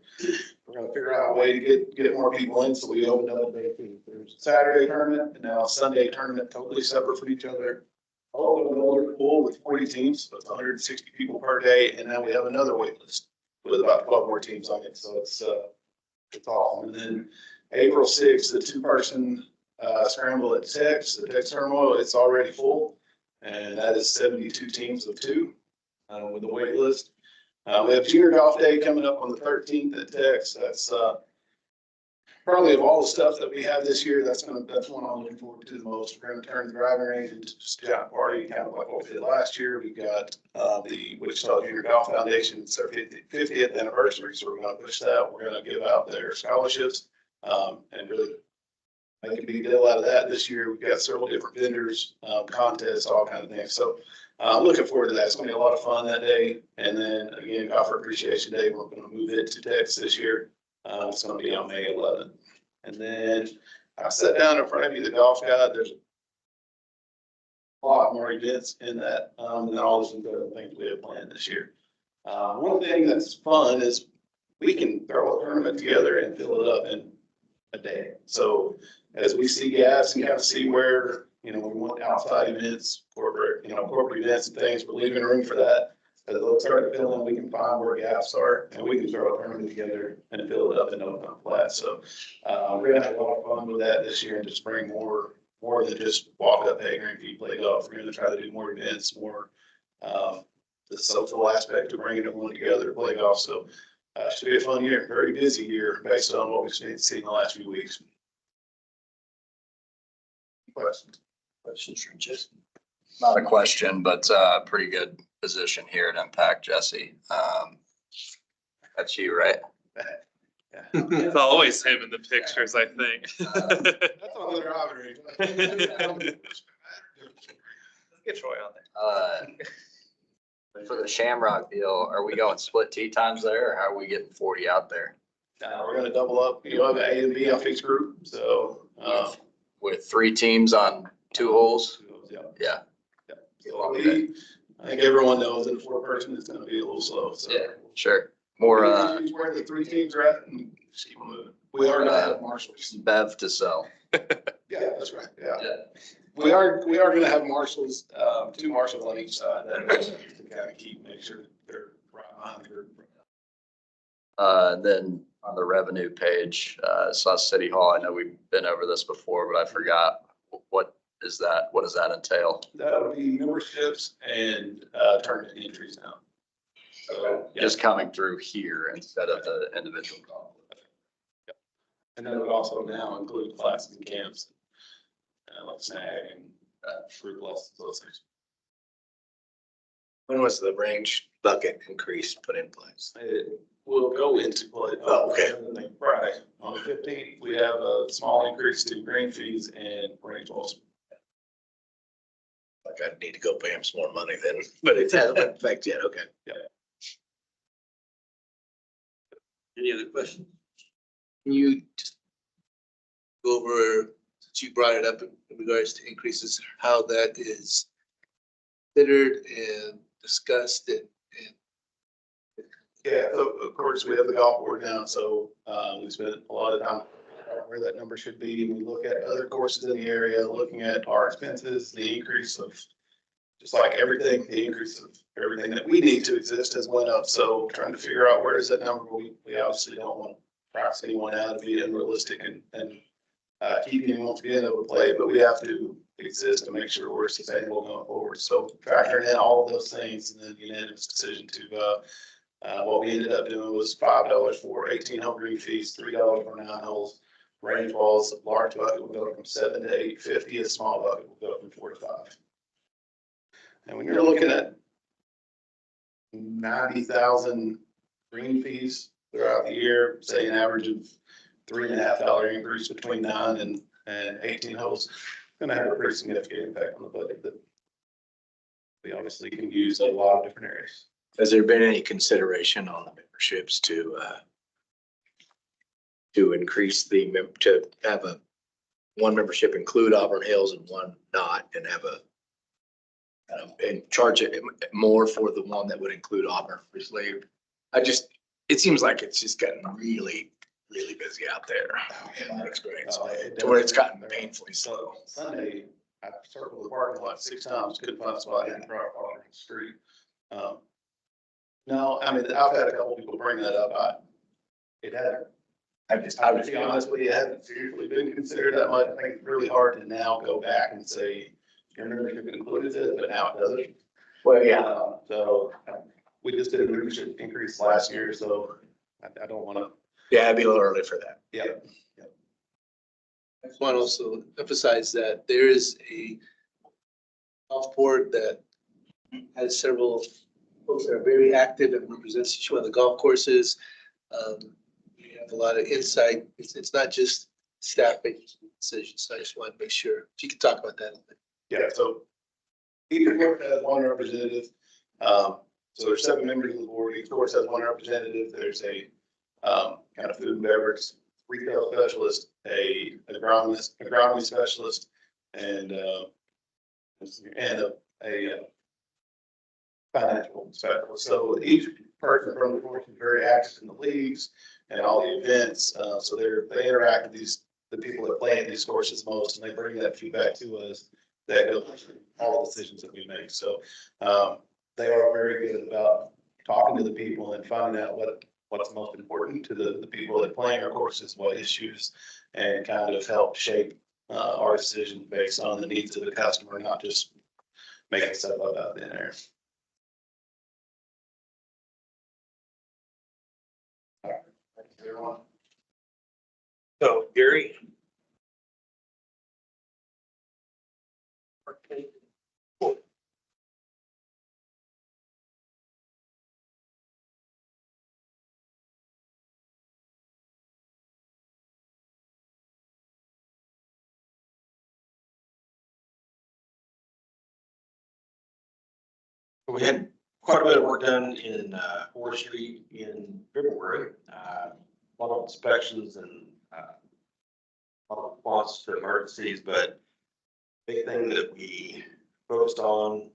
we're gonna figure out a way to get more people in, so we opened up a day. There's a Saturday tournament and now a Sunday tournament, totally separate from each other. All of an older pool with 40 teams, so it's 160 people per day, and now we have another wait list with about 12 more teams on it, so it's awesome. And then April 6th, the two-person scramble at Tex, the Tex Turmoil, it's already full. And that is 72 teams of two with a wait list. We have Junior Golf Day coming up on the 13th at Tex. That's probably of all the stuff that we have this year, that's one I'm looking forward to the most. We're going to turn the driving range into just a giant party, kind of like what we did last year. We got the Wichita Junior Golf Foundation. It's their 50th anniversary, so we're going to push that. We're going to give out their scholarships and really make a big deal out of that this year. We've got several different vendors, contests, all kinds of things. So looking forward to that. It's going to be a lot of fun that day. And then again, Golfer Appreciation Day, we're going to move it to Texas this year. It's going to be on May 11th. And then I sat down in front of you, the golf guide. There's a lot more events in that than all those other things we have planned this year. One thing that's fun is we can throw a tournament together and fill it up in a day. So as we see gaps and kind of see where, we want outside events, corporate events and things, we're leaving room for that. As those start to fill in, we can find where gaps are and we can throw a tournament together and fill it up and open up flat. So we're gonna have a lot of fun with that this year and just bring more than just walk up, hey, green fee, play golf. We're gonna try to do more events, more the social aspect of bringing everyone together to play golf. So it should be a fun year, very busy year based on what we've seen in the last few weeks. Questions from Jason? Not a question, but pretty good position here at Impact, Jesse. That's you, right? It's always him in the pictures, I think. That's on the driving range. Get Troy on there. For the Shamrock deal, are we going split tee times there or how are we getting 40 out there? We're gonna double up. You have an A and B off each group, so. With 3 teams on 2 holes? Yeah. Yeah. I think everyone knows that a 4-person is gonna be a little slow, so. Yeah, sure. More Where the 3 teams are at and just keep moving. We are gonna have marshals. Bev to sell. Yeah, that's right, yeah. We are gonna have marshals, 2 marshals on each side, that to kind of make sure they're right behind the group. Then on the revenue page, saw City Hall. I know we've been over this before, but I forgot. What is that? What does that entail? That would be memberships and tournament entries now. So, yeah. Just coming through here instead of the individual golf. And that would also now include classes and camps, like snag and fruit lessons, those things. When was the range bucket increase put in place? It will go into play. Oh, okay. Friday, on the 15th, we have a small increase to green fees and range balls. Like I need to go pay him some more money then, but it hasn't been affected yet. Okay. Yeah. Any other questions? Can you just go over, since you brought it up in regards to increases, how that is considered and discussed and Yeah, so of course, we have the golf board now, so we spent a lot of time where that number should be. We look at other courses in the area, looking at our expenses, the increase of, just like everything, the increase of everything that we need to exist has went up. So trying to figure out where is that number, we obviously don't want to price anyone out of being unrealistic and keep anyone from being able to play, but we have to exist to make sure we're sustainable going forward. So factoring in all of those things and then the unanimous decision to what we ended up doing was $5 for 18-hole green fees, $3 for 9 holes. Range balls, large bucket will go from 7 to 850. A small bucket will go from 4 to 5. And when you're looking at 90,000 green fees throughout the year, say an average of $3.50 increase between 9 and 18 holes, it's going to have a pretty significant impact on the budget. we obviously can use a lot of different areas. Has there been any consideration on the memberships to increase to have one membership include Auburn Hills and one not, and have and charge it more for the one that would include Auburn Risley? It seems like it's just gotten really, really busy out there in my experience, to where it's gotten painfully slow. Sunday, I circled the parking lot 6 times, couldn't find a spot in front of the street. No, I mean, I've had a couple people bring that up. It hasn't. I would be honest with you, it hasn't seriously been considered that much. I think it's really hard to now go back and say, your membership included this, but now it doesn't. Well, yeah. So we just did a membership increase last year, so I don't want to. Yeah, it'd be a little early for that. Yeah. I want to also emphasize that there is a golf board that has several folks that are very active and represents each one of the golf courses. We have a lot of insight. It's not just staff making decisions. So I just want to make sure if you could talk about that a little bit. Yeah, so each course has one representative. So there's 7 members of the board. Each course has one representative. There's a kind of food and beverage retail specialist, a agronomy specialist, and a financial specialist. So each person from the course is very active in the leagues and all the events. So they interact with the people that play in these courses most, and they bring that feedback to us that goes through all the decisions that we make. So they are very good about talking to the people and finding out what's most important to the people that play our courses, what issues, and kind of help shape our decision based on the needs of the customer, not just making stuff up out in there. All right. Thanks, everyone. So Gary? We had quite a bit of work done in forestry in February. A lot of inspections and a lot of response to emergencies, but big thing that we focused on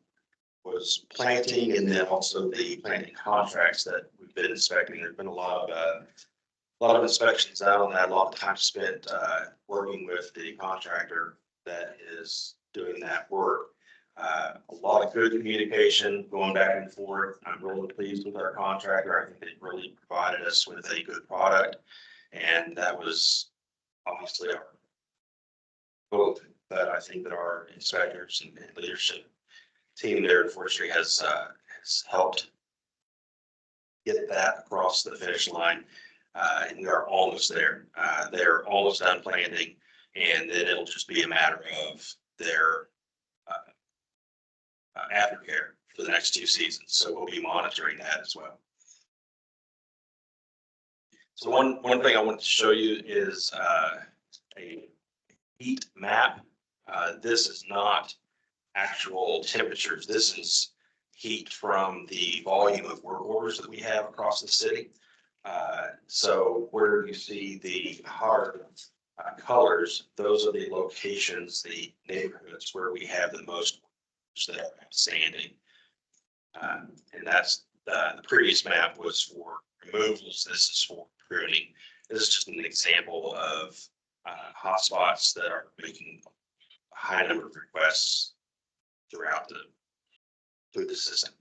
was planting, and then also the planting contracts that we've been inspecting. There's been a lot of inspections out on that, a lot of time spent working with the contractor that is doing that work. A lot of good communication going back and forth. I'm really pleased with our contractor. I think they really provided us with a good product. And that was obviously our hope, that I think that our inspectors and leadership team there in forestry has helped get that across the finish line. And we are almost there. They're almost done planting, and then it'll just be a matter of their aftercare for the next 2 seasons. So we'll be monitoring that as well. So one thing I want to show you is a heat map. This is not actual temperatures. This is heat from the volume of work orders that we have across the city. So where you see the hard colors, those are the locations, the neighborhoods where we have the most that are outstanding. And that's the previous map was for removals. This is for pruning. This is just an example of hotspots that are making a high number of requests throughout through the system.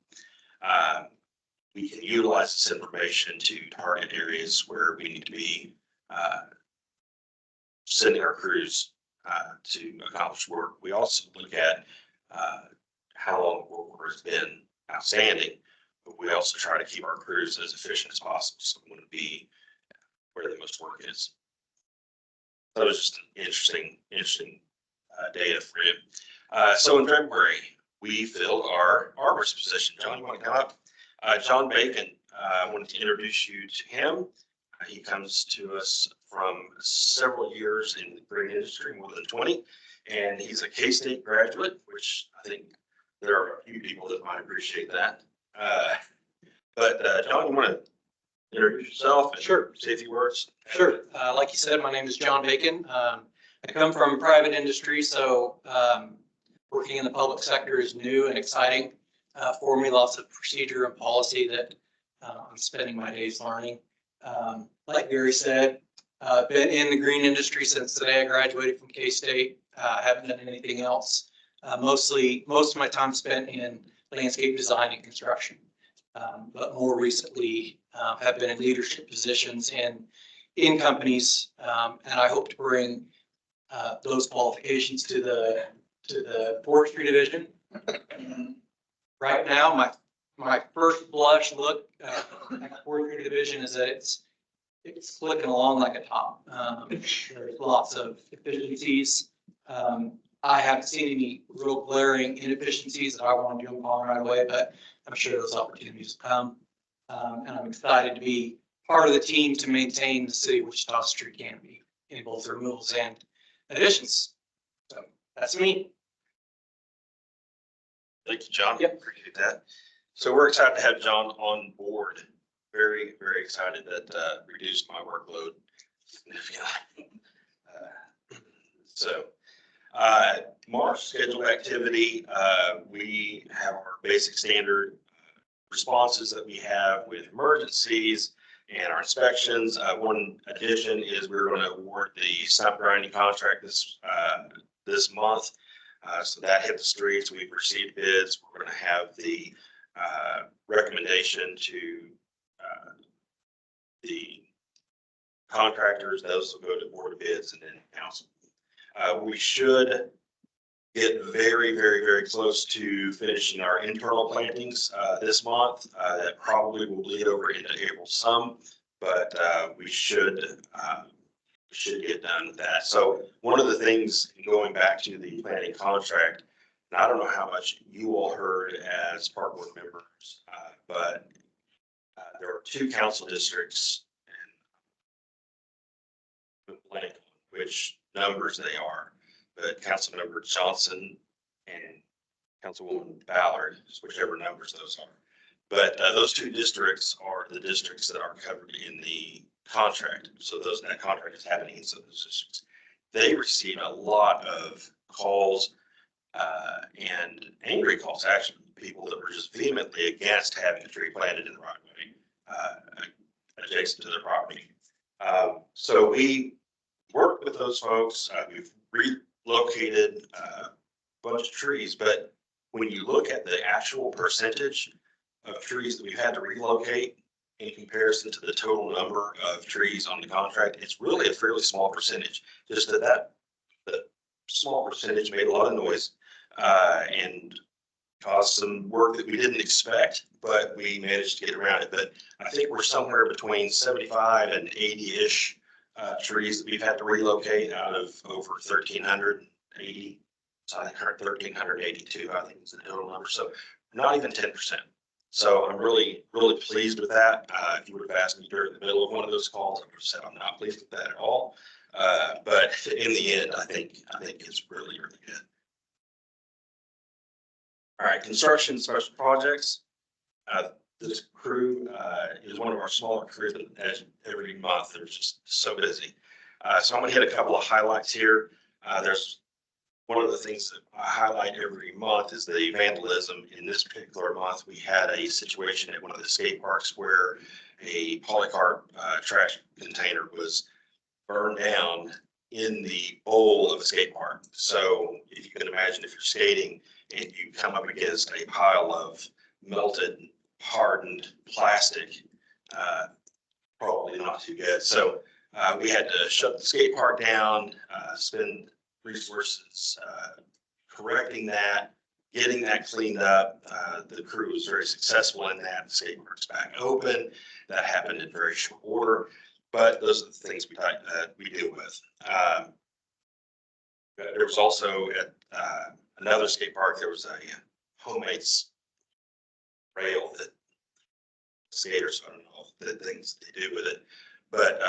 We can utilize this information to target areas where we need to be sending our crews to accomplish work. We also look at how long the work order has been outstanding, but we also try to keep our crews as efficient as possible. So we want to be where the most work is. That was just an interesting data for you. So in February, we filled our arborist position. John, you want to come up? John Bacon, I wanted to introduce you to him. He comes to us from several years in the green industry, more than 20, and he's a K-State graduate, which I think there are a few people that might appreciate that. But John, you want to introduce yourself? And Sure. say a few words? Sure. Like you said, my name is John Bacon. I come from private industry, so working in the public sector is new and exciting for me. Lots of procedure and policy that I'm spending my days learning. Like Gary said, been in the green industry since the day I graduated from K-State. Haven't done anything else. Most of my time spent in landscape design and construction. But more recently have been in leadership positions in companies, and I hope to bring those qualifications to the forestry division. Right now, my first blush look at the forestry division is that it's clicking along like a top. There's lots of efficiencies. I haven't seen any real glaring inefficiencies that I want to do upon right away, but I'm sure those opportunities will come. And I'm excited to be part of the team to maintain the city of Wichita's tree canopy in both removals and additions. So that's me. Thank you, John. Yep. Appreciate that. So we're excited to have John on board. Very, very excited that reduced my workload significantly. So March scheduled activity, we have our basic standard responses that we have with emergencies and our inspections. One addition is we're going to award the stump grinding contract this month. So that hit the streets. We've received bids. We're going to have the recommendation to the contractors. Those will go to board of bids and then council. We should get very, very, very close to finishing our internal plantings this month. That probably will bleed over into April some, but we should get done with that. So one of the things, going back to the planting contract, and I don't know how much you all heard as park board members, but there are 2 council districts, and blank on which numbers they are, but Councilmember Johnson and Councilwoman Ballard, whichever numbers those are. But those 2 districts are the districts that are covered in the contract. So that contract is happening in some of those districts. They received a lot of calls and angry calls, actually, people that were just vehemently against having a tree planted in the right way adjacent to their property. So we worked with those folks. We've relocated a bunch of trees, but when you look at the actual percentage of trees that we've had to relocate in comparison to the total number of trees on the contract, it's really a fairly small percentage. Just that the small percentage made a lot of noise and caused some work that we didn't expect, but we managed to get around it. But I think we're somewhere between 75 and 80-ish trees that we've had to relocate out of over 1,380. So I think 1,382, I think is the total number. So not even 10%. So I'm really, really pleased with that. If you would have asked me during the middle of one of those calls, I would have said I'm not pleased with that at all. But in the end, I think it's really, really good. All right, construction special projects. This crew is one of our smaller crews, but as every month they're just so busy. So I'm going to hit a couple of highlights here. There's one of the things that I highlight every month is the vandalism. In this particular month, we had a situation at one of the skate parks where a polycarb trash container was burned down in the bowl of a skate park. So if you can imagine, if you're skating and you come up against a pile of melted, hardened plastic, probably not too good. So we had to shut the skate park down, spend resources correcting that, getting that cleaned up. The crew was very successful in that. The skate park's back open. That happened in very short order, but those are the things we deal with. There was also at another skate park, there was a homemade rail that skaters, I don't know the things they do with it, but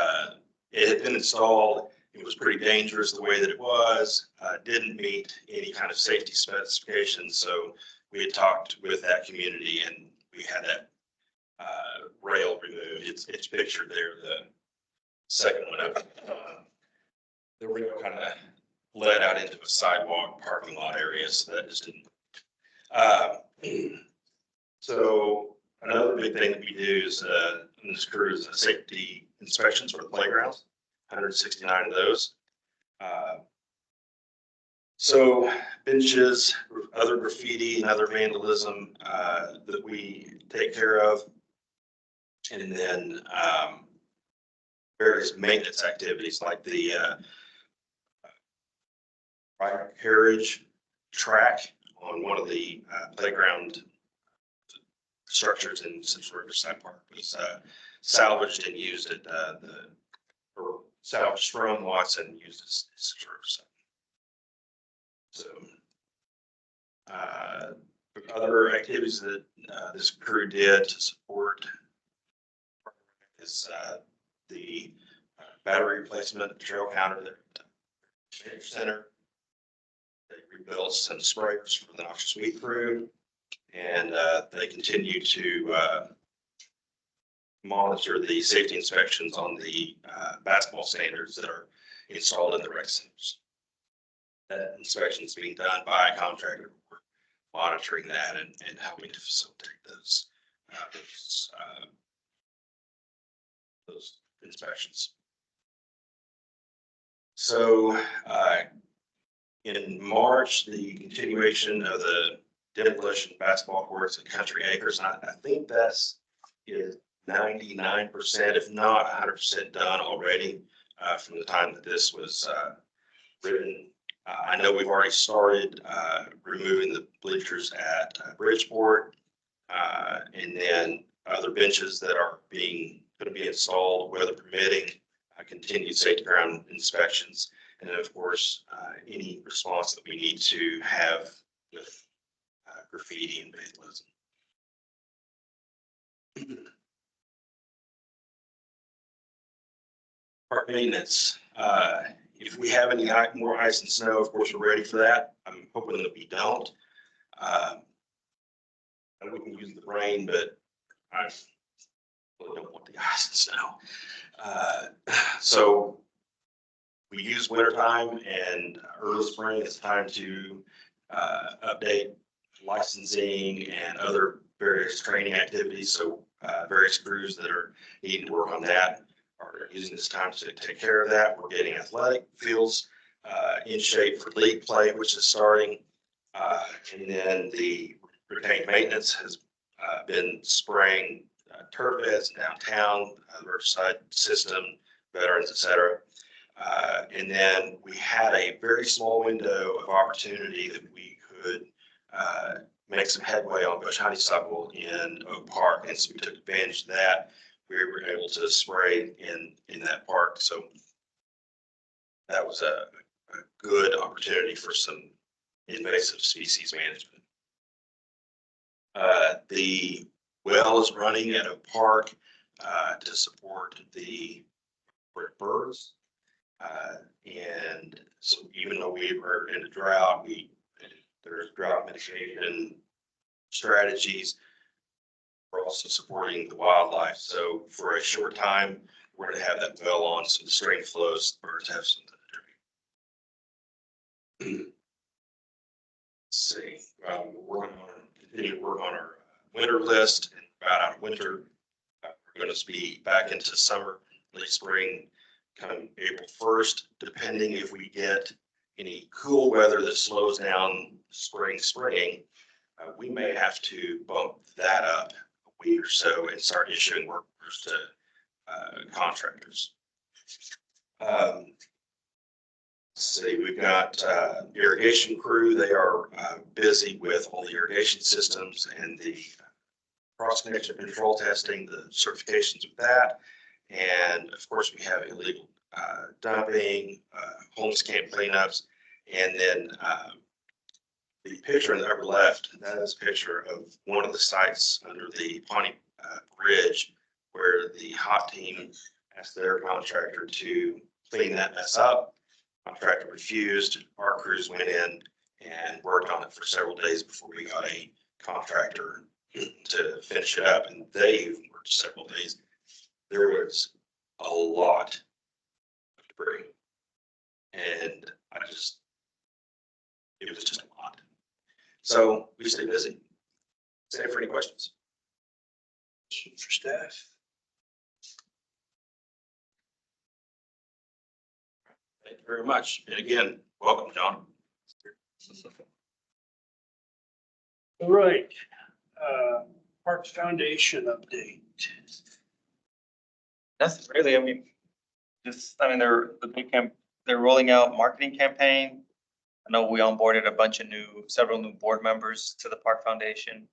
it had been installed. It was pretty dangerous the way that it was, didn't meet any kind of safety specifications. So we had talked with that community and we had that rail removed. It's pictured there, the second one up. The rail kind of led out into a sidewalk parking lot area, so that just didn't. So another big thing that we do is in this crew is safety inspections for the playgrounds, 169 of those. So benches, other graffiti and other vandalism that we take care of. And then various maintenance activities like the right carriage track on one of the playground structures in Central Riverside Park was salvaged and used at or salvaged from Watson, used as Central Riverside. So other activities that this crew did to support is the battery replacement at the trail counter at the center. They rebuilt some sprayers for the noxious weed crew, and they continue to monitor the safety inspections on the basketball standards that are installed in the rec centers. That inspection is being done by a contractor. We're monitoring that and helping to facilitate those inspections. So in March, the continuation of the demolition basketball courts at Country Acres, I think that's is 99%, if not 100% done already from the time that this was written. I know we've already started removing the bleachers at Bridgeport, and then other benches that are going to be installed, weather permitting, continued safety ground inspections, and then of course any response that we need to have with graffiti and vandalism. Park maintenance. If we have any more ice and snow, of course, we're ready for that. I'm hoping that we don't. And we can use the rain, but I really don't want the ice and snow. So we use wintertime and early spring as time to update licensing and other various training activities. So various crews that are needing to work on that are using this time to take care of that. We're getting athletic fields in shape for league play, which is starting. And then the retained maintenance has been spraying turf beds downtown, the Riverside system, veterans, et cetera. And then we had a very small window of opportunity that we could make some headway on bush honeysuckle in Oak Park. And so we took advantage of that. We were able to spray in that park. So that was a good opportunity for some invasive species management. The well is running at Oak Park to support the birds. And so even though we were in a drought, there's drought mitigation strategies. We're also supporting the wildlife. So for a short time, we're going to have that well on, so the stream flows, the birds have something to drink. Let's see, we're going to continue to work on our winter list, and about out of winter, we're going to be back into summer, late spring, come April 1st, depending if we get any cool weather that slows down spring, we may have to bump that up a week or so and start issuing work orders to contractors. Let's see, we've got irrigation crew. They are busy with all the irrigation systems and the cross-connection control testing, the certifications with that. And of course, we have illegal dumping, homeless camp cleanups, and then the picture in the upper left, that is a picture of one of the sites under the Pawnee Bridge where the HOT team asked their contractor to clean that mess up. Contractor refused. Our crews went in and worked on it for several days before we got a contractor to finish it up, and they worked several days. There was a lot of debris. And it was just a lot. So we stay busy. Stay for any questions. For staff. Thank you very much. And again, welcome, John. All right, Parks Foundation update. Nothing really, I mean, they're rolling out marketing campaign. I know we onboarded several new board members to the Park Foundation.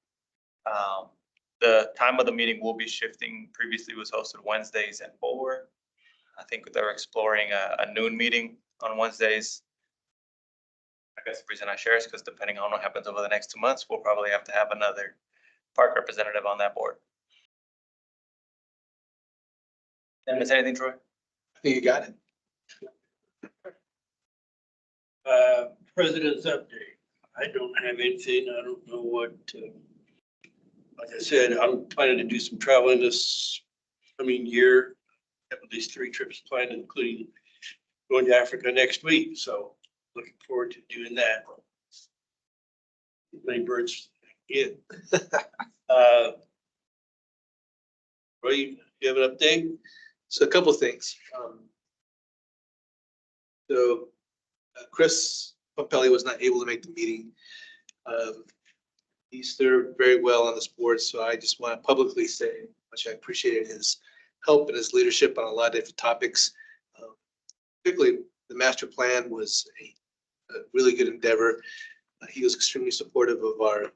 The time of the meeting will be shifting. Previously was hosted Wednesdays at 4. I think they're exploring a noon meeting on Wednesdays. I guess the reason I share is because depending on what happens over the next 2 months, we'll probably have to have another park representative on that board. Did I miss anything, Troy? I think you got it. President's update. I don't have anything. I don't know what, like I said, I'm planning to do some traveling this, year. Have at least 3 trips planned, including going to Africa next week. So looking forward to doing that. Many birds get. Roy, you have an update? So a couple of things. Chris Pompelli was not able to make the meeting. He served very well on this board, so I just want to publicly say how much I appreciated his help and his leadership on a lot of different topics. Particularly, the master plan was a really good endeavor. He was extremely supportive of our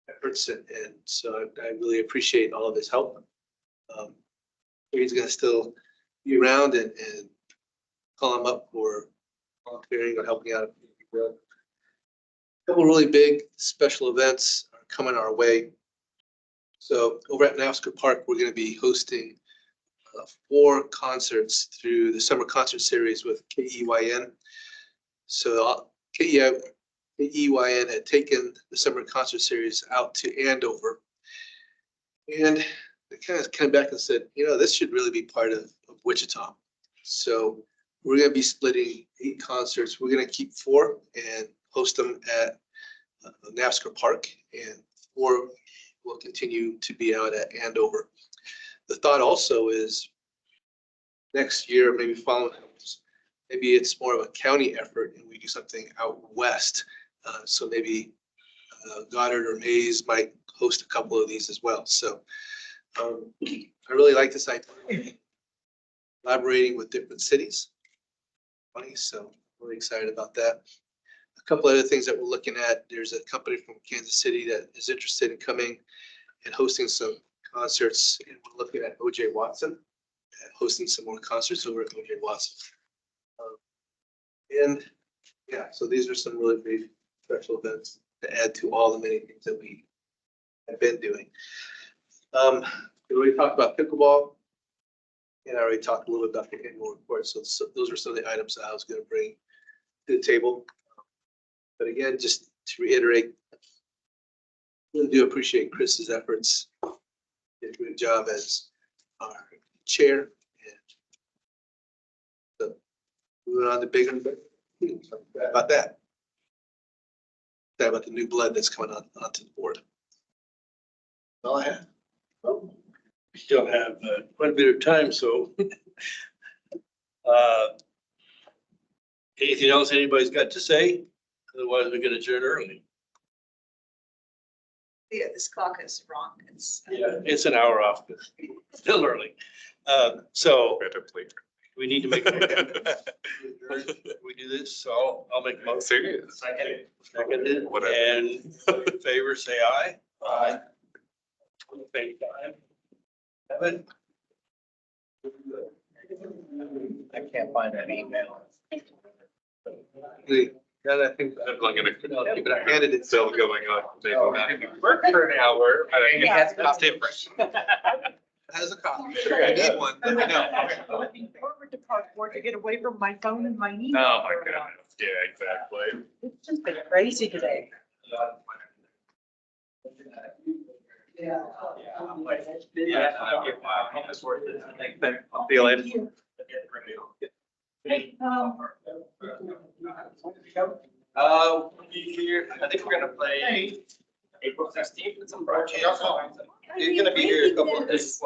efforts, and so I really appreciate all of his help. He's going to still be around and call him up for volunteering or helping out. A couple really big special events are coming our way. So over at NASCAR Park, we're going to be hosting 4 concerts through the summer concert series with KEYN. So KEYN had taken the summer concert series out to Andover. And they kind of came back and said, this should really be part of Wichita. So we're going to be splitting 8 concerts. We're going to keep 4 and host them at NASCAR Park, and 4 will continue to be out at Andover. The thought also is next year, maybe following, maybe it's more of a county effort and we do something out west. So maybe Goddard or Mays might host a couple of these as well. So I really like this idea, collaborating with different cities. So really excited about that. A couple other things that we're looking at. There's a company from Kansas City that is interested in coming and hosting some concerts. And we're looking at OJ Watson and hosting some more concerts over at OJ Watson. And yeah, so these are some really big special events to add to all the many things that we have been doing. We already talked about pickleball. And I already talked a little bit about the annual report. So those are some of the items that I was going to bring to the table. But again, just to reiterate, I really do appreciate Chris's efforts. Did a good job as our chair. And so moving on to bigger and better. About that. That about the new blood that's coming onto the board. All I have. We still have quite a bit of time, so. Anything else anybody's got to say? Otherwise, we're gonna adjourn early. Yeah, this clock is wrong. Yeah, it's an hour off, but still early. So we need to make. We do this, so I'll make a motion. Serious? Seconded. Whatever. And in favor, say aye. Aye. Favor, aye. Evan? I can't find that email. Now that I think I'm gonna but I handed it. still going on. Work for an hour. It's different. Has a copy. Sure, I need one. Let me know. Looking forward to park board to get away from my phone and my email. Oh, my goodness. Yeah, exactly. It's just been crazy today. See you later. Hey, We'll be here, I think we're gonna play April 16th. It's a Friday. He's gonna be here a couple of days.